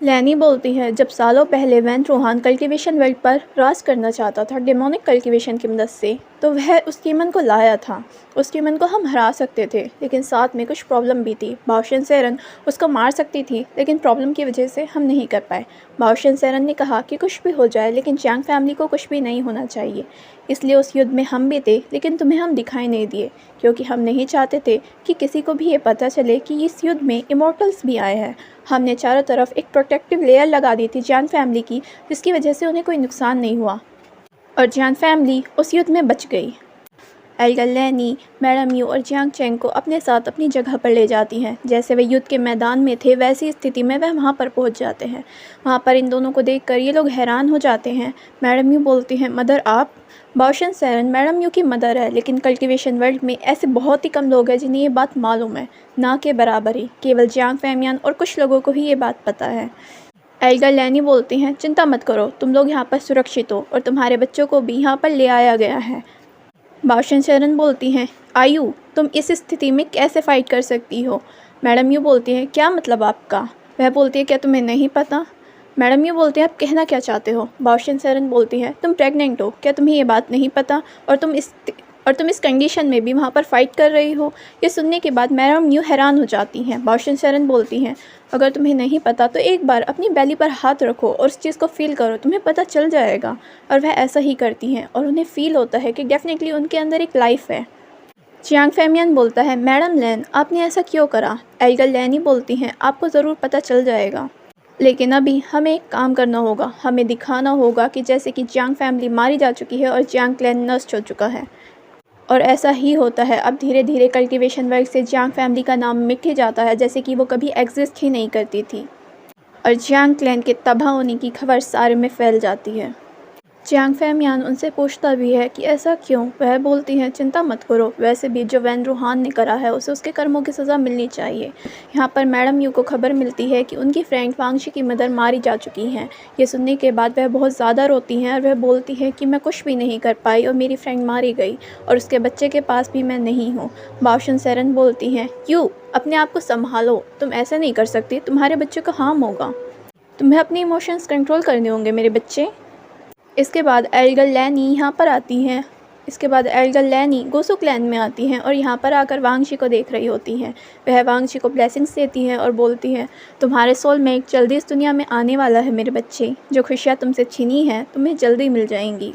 लैनी बोलती है जब सालों पहले वैन रोहान कल्टीवेशन वर्ल्ड पर राज करना चाहता था डेमोनिक कल्टीवेशन की मदद से, तो वह उस टीमन को लाया था। उस टीमन को हम हरा सकते थे लेकिन साथ में कुछ प्रॉब्लम भी थी। बाओशन सेरन उसको मार सकती थी लेकिन प्रॉब्लम की वजह से हम नहीं कर पाए। बाओशन सेरन ने कहा कि कुछ भी हो जाए लेकिन जियांग फैमिली को कुछ भी नहीं होना चाहिए, इसलिए उस युद्ध में हम भी थे लेकिन तुम्हें हम दिखाई नहीं दिए क्योंकि हम नहीं चाहते थे कि किसी को भी ये पता चले कि इस युद्ध में इमोर्टल्स भी आए हैं। हमने चारों तरफ एक प्रोटेक्टिव लेयर लगा दी थी जियांग फैमिली की, जिसकी वजह से उन्हें कोई नुकसान नहीं हुआ और जियांग फैमिली उस युद्ध में बच गई। एल्डर लैनी मैडम यू और जियांग चेंग को अपने साथ अपनी जगह पर ले जाती हैं। जैसे वे युद्ध के मैदान में थे वैसी स्थिति में वह वहाँ पर पहुँच जाते हैं। वहाँ पर इन दोनों को देखकर ये लोग हैरान हो जाते हैं। मैडम यू बोलती हैं मदर आप? बाओशन सेरन मैडम यू की मदर है लेकिन कल्टीवेशन वर्ल्ड में ऐसे बहुत ही कम लोग हैं जिन्हें ये बात मालूम है, ना के बराबर ही केवल जियांग फैमियान और कुछ लोगों को ही ये बात पता है। एल्डर लैनी बोलती हैं चिंता मत करो, तुम लोग यहाँ पर सुरक्षित हो और तुम्हारे बच्चों को भी यहाँ पर ले आया गया है। बाओशन सेरन बोलती हैं आयु तुम इस स्थिति में कैसे फ़ाइट कर सकती हो? मैडम यू बोलती हैं क्या मतलब आपका? वह बोलती है क्या तुम्हें नहीं पता? मैडम यू बोलती हैं आप कहना क्या चाहते हो? बाओशन सेरन बोलती हैं तुम प्रेग्नेंट हो, क्या तुम्हें ये बात नहीं पता और तुम इस कंडीशन में भी वहाँ पर फ़ाइट कर रही हो? ये सुनने के बाद मैडम यू हैरान हो जाती हैं। बाओशन सेरन बोलती हैं अगर तुम्हें नहीं पता तो एक बार अपनी बैली पर हाथ रखो और उस चीज़ को फ़ील करो, तुम्हें पता चल जाएगा। और वह ऐसा ही करती हैं और उन्हें फ़ील होता है कि डेफिनेटली उनके अंदर एक लाइफ है। जियांग फैमियान बोलता है मैडम लैन आपने ऐसा क्यों करा? एल्डर लैनी बोलती हैं आपको ज़रूर पता चल जाएगा लेकिन अभी हमें एक काम करना होगा, हमें दिखाना होगा कि जैसे कि जियांग फैमिली मारी जा चुकी है और जियांग क्लैन नष्ट हो चुका है। और ऐसा ही होता है, अब धीरे धीरे कल्टीवेशन वर्ल्ड से जियांग फैमिली का नाम मिट ही जाता है जैसे कि वो कभी एग्जिस्ट ही नहीं करती थी और जियांग क्लैन के तबाह होने की खबर सारे में फैल जाती है। जियांग फैमियान उनसे पूछता भी है कि ऐसा क्यों? वह बोलती हैं चिंता मत करो, वैसे भी जो वैन रोहान ने करा है उसे उसके कर्मों की सज़ा मिलनी चाहिए। यहाँ पर मैडम यू को खबर मिलती है कि उनकी फ्रेंड वांगशी की मदर मारी जा चुकी हैं। ये सुनने के बाद वह बहुत ज़्यादा रोती हैं और वह बोलती है कि मैं कुछ भी नहीं कर पाई और मेरी फ्रेंड मारी गई और उसके बच्चे के पास भी मैं नहीं हूँ। बाओशन सेरन बोलती हैं यू अपने आप को संभालो, तुम ऐसा नहीं कर सकती, तुम्हारे बच्चे को हार्म होगा, तुम्हें अपने इमोशंस कंट्रोल करने होंगे मेरे बच्चे। इसके बाद एल्डर लैनी यहाँ पर आती हैं। इसके बाद एल्डर लैनी गोसू क्लैन में आती हैं और यहाँ पर आकर वांगशी को देख रही होती हैं। वह वांगशी को ब्लेसिंग्स देती हैं और बोलती हैं तुम्हारे सोलमेट जल्दी इस दुनिया में आने वाला है मेरे बच्चे, जो खुशियाँ तुमसे छीनी हैं तुम्हें जल्दी मिल जाएंगी,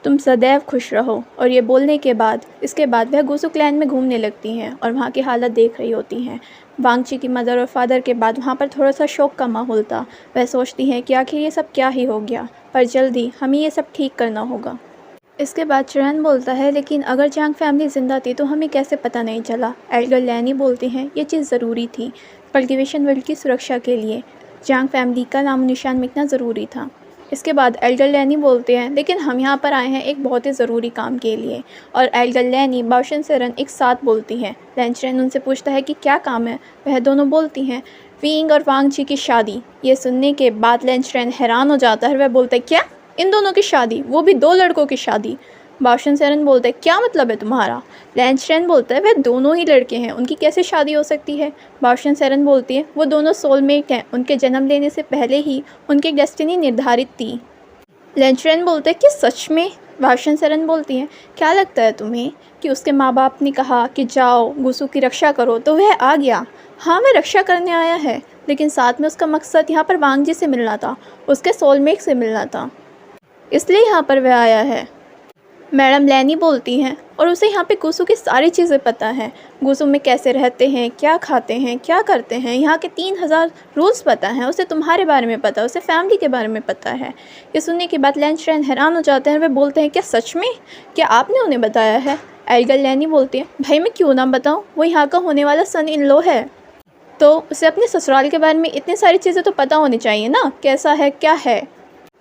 तुम सदैव खुश रहो। और ये बोलने के बाद इसके बाद वह गोसू क्लैन में घूमने लगती हैं और वहाँ की हालत देख रही होती हैं। वांगची की मदर और फादर के बाद वहाँ पर थोड़ा सा शोक का माहौल था। वह सोचती हैं कि आखिर ये सब क्या ही हो गया, पर जल्दी हमें ये सब ठीक करना होगा। इसके बाद चैन बोलता है लेकिन अगर जियांग फैमिली ज़िंदा थी तो हमें कैसे पता नहीं चला? एल्डर लैनी बोलती हैं ये चीज़ ज़रूरी थी कल्टीवेशन वर्ल्ड की सुरक्षा के लिए। जियांग फैमिली का नामो निशान मिटना ज़रूरी था। इसके बाद एल्डर लैनी बोलते हैं, लेकिन हम यहाँ पर आए हैं एक बहुत ही ज़रूरी काम के लिए। और एल्डर लैनी, बाओशन सेरन एक साथ बोलती हैं। लैंचरेन उनसे पूछता है कि क्या काम है। वह दोनों बोलती हैं वीइंग और वांग जी की शादी। ये सुनने के बाद लैंचरेन हैरान हो जाता है। वह बोलता है क्या, इन दोनों की शादी, वो भी 2 लड़कों की शादी। बाओशन सेरन बोलते हैं क्या मतलब है तुम्हारा। लैंचरेन बोलता है वह दोनों ही लड़के हैं, उनकी कैसे शादी हो सकती है। बाओशन सेरन बोलती है वो दोनों सोलमेट हैं, उनके जन्म लेने से पहले ही उनकी डेस्टिनी निर्धारित थी। लैंचरेन बोलते हैं कि सच में। बाओशन सेरन बोलती हैं क्या लगता है तुम्हें कि उसके माँ बाप ने कहा कि जाओ गुसु की रक्षा करो तो वह आ गया। हाँ, वह रक्षा करने आया है, लेकिन साथ में उसका मकसद यहाँ पर वांग जी से मिलना था, उसके सोलमेट से मिलना था, इसलिए यहाँ पर वह आया है। मैडम लैनी बोलती हैं और उसे यहाँ पे गुसु की सारी चीज़ें पता हैं। गुसु में कैसे रहते हैं, क्या खाते हैं, क्या करते हैं, यहाँ के 3000 रूल्स पता हैं। उसे तुम्हारे बारे में पता है, उसे फैमिली के बारे में पता है। ये सुनने के बाद लैंचरेन हैरान हो जाते हैं। वे बोलते हैं क्या सच में, क्या आपने उन्हें बताया है। एल्डर लैनी बोलती हैं भाई मैं क्यों ना बताऊँ, वो यहाँ का होने वाला सन इन लॉ है, तो उसे अपने ससुराल के बारे में इतनी सारी चीज़ें तो पता होनी चाहिए ना, कैसा है क्या है।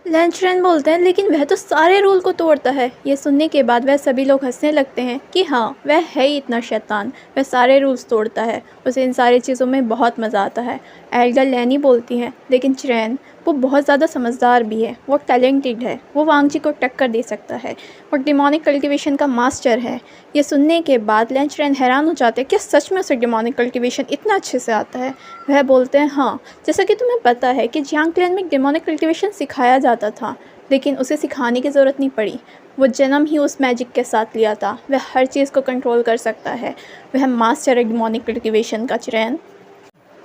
लैंचरेन बोलते हैं लेकिन वह तो सारे रूल को तोड़ता है। ये सुनने के बाद वह सभी लोग हंसने लगते हैं कि हाँ, वह है ही इतना शैतान, वह सारे रूल्स तोड़ता है, उसे इन सारी चीज़ों में बहुत मज़ा आता है। एल्डर लैनी बोलती हैं लेकिन चैन वो बहुत ज़्यादा समझदार भी है, वो टैलेंटेड है, वो वांग जी को टक्कर दे सकता है, वो डिमोनिक कल्टिवेशन का मास्टर है। ये सुनने के बाद लैंचरेन हैरान हो जाते हैं कि सच में उसे डिमोनिक कल्टिवेशन इतना अच्छे से आता है। वह बोलते हैं हाँ, जैसा कि तुम्हें पता है कि जियांग क्लैन में डिमोनिक कल्टिवेशन सिखाया जाता था, लेकिन उसे सिखाने की ज़रूरत नहीं पड़ी, वो जन्म ही उस मैजिक के साथ लिया था। वह हर चीज़ को कंट्रोल कर सकता है, वह मास्टर है डिमोनिक कल्टिवेशन का चैन,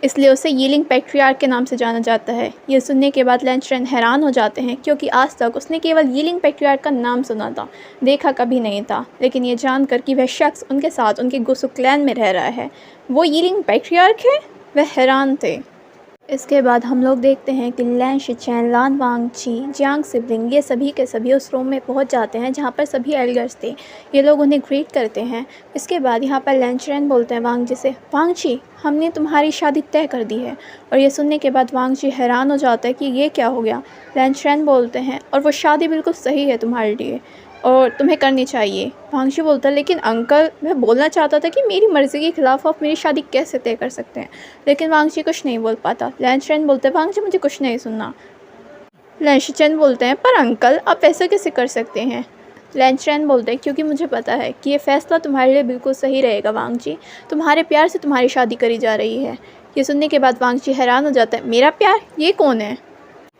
इसलिए उसे यीलिंग पैट्रियार्क के नाम से जाना जाता है। ये सुनने के बाद लैंचरेन हैरान हो जाते हैं क्योंकि आज तक उसने केवल यीलिंग पैट्रियार्क का नाम सुना था, देखा कभी नहीं था। लेकिन ये जानकर कि वह शख्स उनके साथ उनके गुसु क्लैन में रह रहा है, वो यीलिंग पैट्रियार्क है, वह हैरान थे। इसके बाद हम लोग देखते हैं कि लैन शिचैन, लान वांगची, जियांग सिबलिंग, ये सभी के सभी उस रूम में पहुंच जाते हैं जहां पर सभी एल्डर्स थे। ये लोग उन्हें ग्रीट करते हैं। इसके बाद यहां पर लैंचरेन बोलते हैं वांग जी से, वांगची हमने तुम्हारी शादी तय कर दी है। और ये सुनने के बाद वांग जी हैरान हो जाता है कि ये क्या हो गया। लैंचरेन बोलते हैं और वो शादी बिल्कुल सही है तुम्हारे लिए और तुम्हें करनी चाहिए। वांगशी बोलता है लेकिन अंकल, मैं बोलना चाहता था कि मेरी मर्ज़ी के ख़िलाफ़ आप मेरी शादी कैसे तय कर सकते हैं, लेकिन वांगशी कुछ नहीं बोल पाता। लैंचरेन बोलते हैं वांगशी मुझे कुछ नहीं सुनना। लैंशिचेन बोलते हैं पर अंकल आप ऐसा कैसे कर सकते हैं। लैंचरेन बोलते हैं क्योंकि मुझे पता है कि ये फ़ैसला तुम्हारे लिए बिल्कुल सही रहेगा वांग जी, तुम्हारे प्यार से तुम्हारी शादी करी जा रही है। ये सुनने के बाद वांग जी हैरान हो जाता है, मेरा प्यार, ये कौन है।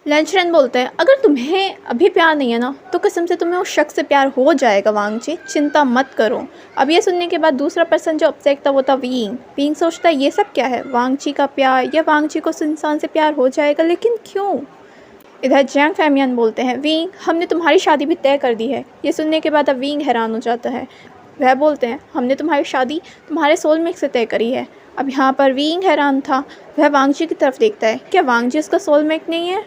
लैंचरेन बोलते हैं अगर तुम्हें अभी प्यार नहीं है ना तो कसम से तुम्हें उस शख्स से प्यार हो जाएगा वांग जी, चिंता मत करो। अब ये सुनने के बाद दूसरा पर्सन जो अपसेट था वो था वीइंग। वीइंग सोचता है ये सब क्या है, वांग जी का प्यार या वांग जी को उस इंसान से प्यार हो जाएगा, लेकिन क्यों। इधर जियांग फैमियन बोलते हैं वीइंग हमने तुम्हारी शादी भी तय कर दी है। ये सुनने के बाद अब वीइंग हैरान हो जाता है। वह बोलते हैं हमने तुम्हारी शादी तुम्हारे सोलमेट से तय करी है। अब यहाँ पर वीइंग हैरान था, वह वांग जी की तरफ देखता है, क्या वांग जी उसका सोलमेट नहीं है।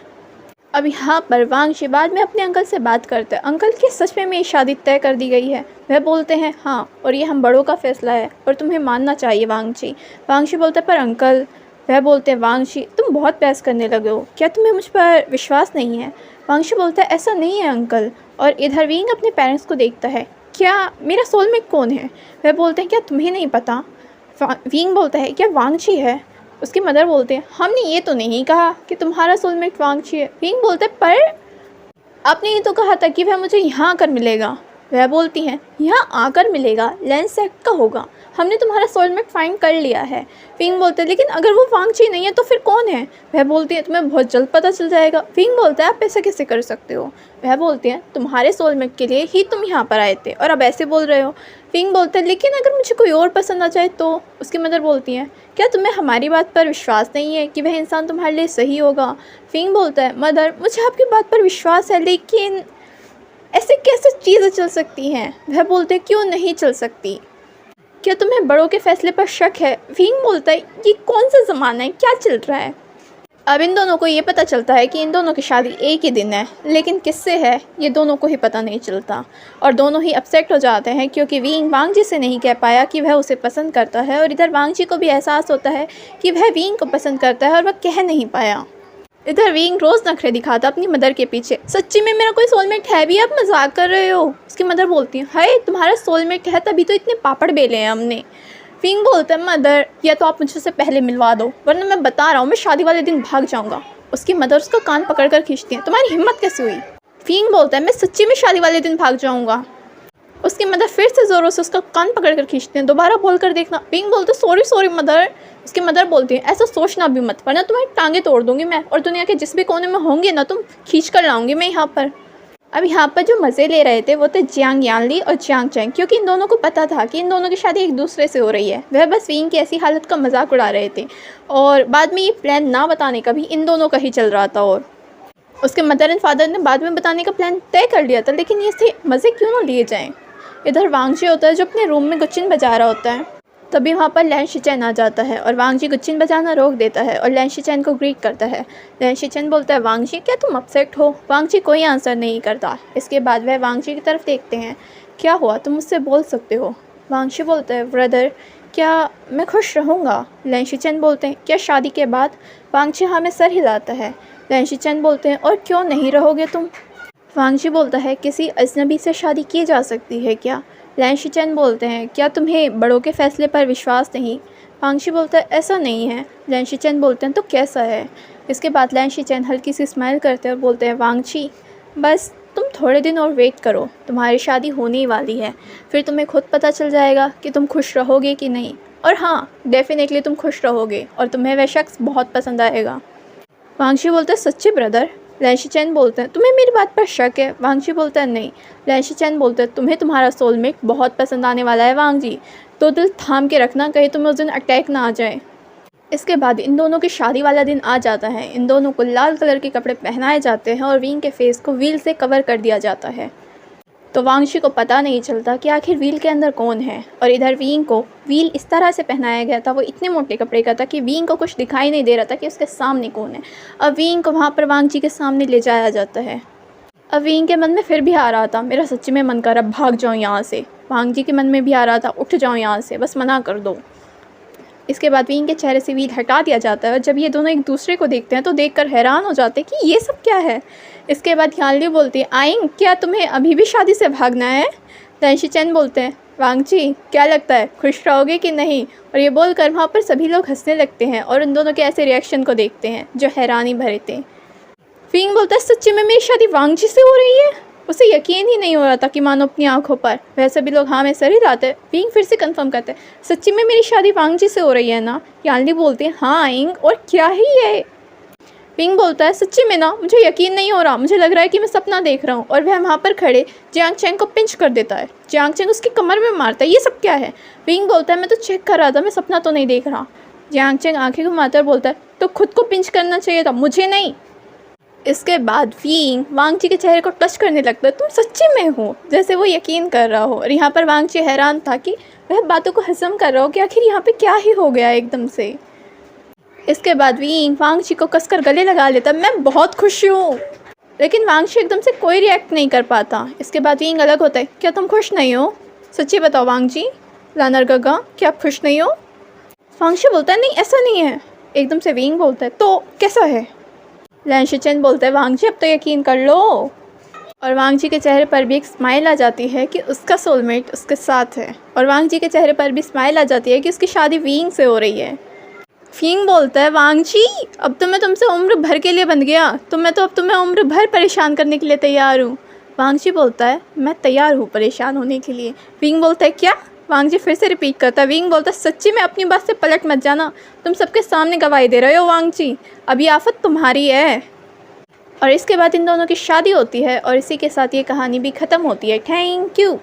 अब यहाँ पर वांग जी बाद में अपने अंकल से बात करते हैं, अंकल की सच में मेरी शादी तय कर दी गई है। वह बोलते हैं हाँ, और ये हम बड़ों का फैसला है और तुम्हें मानना चाहिए वांग जी। वांग जी बोलते हैं पर अंकल। वह बोलते हैं वांग जी तुम बहुत बहस करने लगे हो, क्या तुम्हें मुझ पर विश्वास नहीं है। वांग जी बोलता है ऐसा नहीं है अंकल। और इधर वीइंग अपने पेरेंट्स को देखता है, क्या मेरा सोलमेट कौन है। वह बोलते हैं क्या तुम्हें नहीं पता। वीइंग बोलता है क्या वांग जी है। उसकी मदर बोलते हैं हमने ये तो नहीं कहा कि तुम्हारा सोलमेट वांग जी है। वीइंग बोलते हैं पर आपने ये तो कहा था कि वह मुझे यहाँ आकर मिलेगा। वह बोलती हैं यहाँ आकर मिलेगा, लेंस सेक्ट का होगा, हमने तुम्हारा सोलमेट फाइंड कर लिया है। वीइंग बोलते हैं लेकिन अगर वो वांग जी नहीं है तो फिर कौन है। वह बोलती है तुम्हें बहुत जल्द पता चल जाएगा। वीइंग बोलता है आप ऐसा कैसे कर सकते हो। वह बोलते हैं तुम्हारे सोलमेट के लिए ही तुम यहाँ पर आए थे और अब ऐसे बोल रहे हो। वीइंग बोलते हैं लेकिन अगर मुझे कोई और पसंद आ जाए तो। उसकी मदर बोलती हैं क्या तुम्हें हमारी बात पर विश्वास नहीं है कि वह इंसान तुम्हारे लिए सही होगा। वीइंग बोलता है मदर मुझे आपकी बात पर विश्वास है, लेकिन ऐसे कैसे चीज़ें चल सकती हैं। वह बोलते क्यों नहीं चल सकती, क्या तुम्हें बड़ों के फैसले पर शक है। वीइंग बोलता है ये कौन सा ज़माना है, क्या चल रहा है। अब इन दोनों को ये पता चलता है कि इन दोनों की शादी एक ही दिन है, लेकिन किससे है ये दोनों को ही पता नहीं चलता। और दोनों ही अपसेट हो जाते हैं क्योंकि वीइंग वांग जी से नहीं कह पाया कि वह उसे पसंद करता है, और इधर वांग जी को भी एहसास होता है कि वह वीइंग को पसंद करता है और वह कह नहीं पाया। इधर विंग रोज़ नखरे दिखाता अपनी मदर के पीछे, सच्ची में मेरा कोई सोलमेट है भी, आप मजाक कर रहे हो। उसकी मदर बोलती है, हाय तुम्हारा सोलमेट है तभी तो इतने पापड़ बेले हैं हमने। विंग बोलता है, मदर या तो आप मुझसे पहले मिलवा दो वरना मैं बता रहा हूँ मैं शादी वाले दिन भाग जाऊँगा। उसकी मदर उसका कान पकड़ कर खींचती है, तुम्हारी हिम्मत कैसे हुई। विंग बोलता है, मैं सच्ची में शादी वाले दिन भाग जाऊँगा। उसकी मदर फिर से ज़ोरों से उसका कान पकड़ कर खींचते हैं, दोबारा बोल कर देखना। विंग बोलते सॉरी सॉरी मदर। उसकी मदर बोलती है, ऐसा सोचना भी मत वरना तुम्हारी टांगें तोड़ दूंगी मैं, और दुनिया के जिस भी कोने में होंगे ना तुम खींच कर लाऊंगी मैं यहाँ पर। अब यहाँ पर जो मज़े ले रहे थे वो थे जियांग यानली और जियांग चैंग, क्योंकि इन दोनों को पता था कि इन दोनों की शादी एक दूसरे से हो रही है। वह बस विंग की ऐसी हालत का मजाक उड़ा रहे थे और बाद में ये प्लान ना बताने का भी इन दोनों का ही चल रहा था। और उसके मदर एंड फादर ने बाद में बताने का प्लान तय कर लिया था, लेकिन ये से मज़े क्यों ना लिए जाएँ। इधर वांग जी होता है जो अपने रूम में गुच्चिन बजा रहा होता है, तभी वहाँ पर लैन शिचैन आ जाता है और वांग जी गुच्चिन बजाना रोक देता है और लैन शिचैन को ग्रीट करता है। लैन शिचैन बोलता है, वांग जी क्या तुम अपसेट हो। वांग जी कोई आंसर नहीं करता। इसके बाद वह वांग जी की तरफ देखते हैं, क्या हुआ तुम मुझसे बोल सकते हो। वांग जी बोलता है, ब्रदर क्या मैं खुश रहूँगा। लैन शिचैन बोलते हैं, क्या शादी के बाद। वांग जी हाँ में सर हिलाता है। लैन शिचैन बोलते हैं, और क्यों नहीं रहोगे तुम। वांग जी बोलता है, किसी अजनबी से शादी की जा सकती है क्या। लैन शिचैन बोलते हैं, क्या तुम्हें बड़ों के फैसले पर विश्वास नहीं। वांग जी बोलता है, ऐसा नहीं है। लैन शिचैन बोलते हैं, तो कैसा है। इसके बाद लैन शिचैन हल्की सी स्माइल करते हैं और बोलते हैं, वांग जी बस तुम थोड़े दिन और वेट करो, तुम्हारी शादी होने ही वाली है, फिर तुम्हें खुद पता चल जाएगा कि तुम खुश रहोगे कि नहीं। और हाँ डेफिनेटली तुम खुश रहोगे और तुम्हें वह शख्स बहुत पसंद आएगा। वांग जी बोलते हैं, सच्ची ब्रदर। लैन शिचैन बोलते हैं, तुम्हें मेरी बात पर शक है। वांग जी बोलता है, नहीं। लैन शिचैन बोलते हैं, तुम्हें तुम्हारा सोलमेट बहुत पसंद आने वाला है वांग जी, तो दिल थाम के रखना कहीं तुम्हें उस दिन अटैक ना आ जाए। इसके बाद इन दोनों की शादी वाला दिन आ जाता है। इन दोनों को लाल कलर के कपड़े पहनाए जाते हैं और विंग के फेस को व्हील से कवर कर दिया जाता है, तो वांग जी को पता नहीं चलता कि आखिर व्हील के अंदर कौन है। और इधर विंग को व्हील इस तरह से पहनाया गया था, वो इतने मोटे कपड़े का था कि विंग को कुछ दिखाई नहीं दे रहा था कि उसके सामने कौन है। अब विंग को वहाँ पर वांग जी के सामने ले जाया जाता है। अब विंग के मन में फिर भी आ रहा था, मेरा सच्ची में मन कर रहा भाग जाऊँ यहाँ से। वांग जी के मन में भी आ रहा था, उठ जाऊँ यहाँ से, बस मना कर दो। इसके बाद विंग के चेहरे से व्हील हटा दिया जाता है और जब ये दोनों एक दूसरे को देखते हैं तो देखकर हैरान हो जाते हैं कि ये सब क्या है। इसके बाद यानली बोलती है, आइंग क्या तुम्हें अभी भी शादी से भागना है। लैन शिचैन बोलते हैं, वांग जी क्या लगता है खुश रहोगे कि नहीं। और ये बोलकर वहाँ पर सभी लोग हंसने लगते हैं और उन दोनों के ऐसे रिएक्शन को देखते हैं जो हैरानी भरे थे। विंग बोलता है, सच्ची में मेरी शादी वांग जी से हो रही है। उसे यकीन ही नहीं हो रहा था कि मानो अपनी आंखों पर। वैसे भी लोग हाँ में सर हिलाते। विंग फिर से कंफर्म करते हैं, सच्ची में मेरी शादी वांग जी से हो रही है ना। यानली बोलती है, हाँ इंग और क्या ही है। विंग बोलता है, सच्ची में ना मुझे यकीन नहीं हो रहा, मुझे लग रहा है कि मैं सपना देख रहा हूँ। और वह वहाँ पर खड़े जियांग चैंग को पिंच कर देता है। जियांग चैंग उसकी कमर में मारता है, ये सब क्या है। विंग बोलता है, मैं तो चेक कर रहा था, मैं सपना तो नहीं देख रहा। जियांग चैंग आंखें घुमाता और बोलता है, तो खुद को पिंच करना चाहिए था, मुझे नहीं। इसके बाद विंग वांग जी के चेहरे को टच करने लगता है, तुम सच्ची में हो, जैसे वो यकीन कर रहा हो। और यहाँ पर वांग जी हैरान था कि वह बातों को हजम कर रहा हो कि आखिर यहाँ पे क्या ही हो गया एकदम से। इसके बाद विंग वांग जी को कसकर गले लगा लेता, मैं बहुत खुश हूँ। लेकिन वांग जी एकदम से कोई रिएक्ट नहीं कर पाता। इसके बाद विंग अलग होता है, क्या तुम खुश नहीं हो, सच्ची बताओ वांग जी। लानर गगा, क्या आप खुश नहीं हो। वांग जी बोलता है, नहीं ऐसा नहीं है। एकदम से विंग बोलता है, तो कैसा है। लैन शिचैन बोलता है, वांग जी अब तो यकीन कर लो। और वांग जी के चेहरे पर भी एक स्माइल आ जाती है कि उसका सोलमेट उसके साथ है। और वांग जी के चेहरे पर भी स्माइल आ जाती है कि उसकी शादी विंग से हो रही है। विंग बोलता है, वांग जी अब तो मैं तुमसे उम्र भर के लिए बंध गया, तो मैं तो अब तुम्हें उम्र भर परेशान करने के लिए तैयार हूँ। वांग जी बोलता है, मैं तैयार हूँ परेशान होने के लिए। विंग बोलता है, क्या। वांग जी फिर से रिपीट करता है। विंग बोलता है, सच्ची में अपनी बात से पलट मत जाना, तुम सबके सामने गवाही दे रहे हो वांग जी, अभी आफत तुम्हारी है। और इसके बाद इन दोनों की शादी होती है और इसी के साथ ये कहानी भी ख़त्म होती है। Thank you.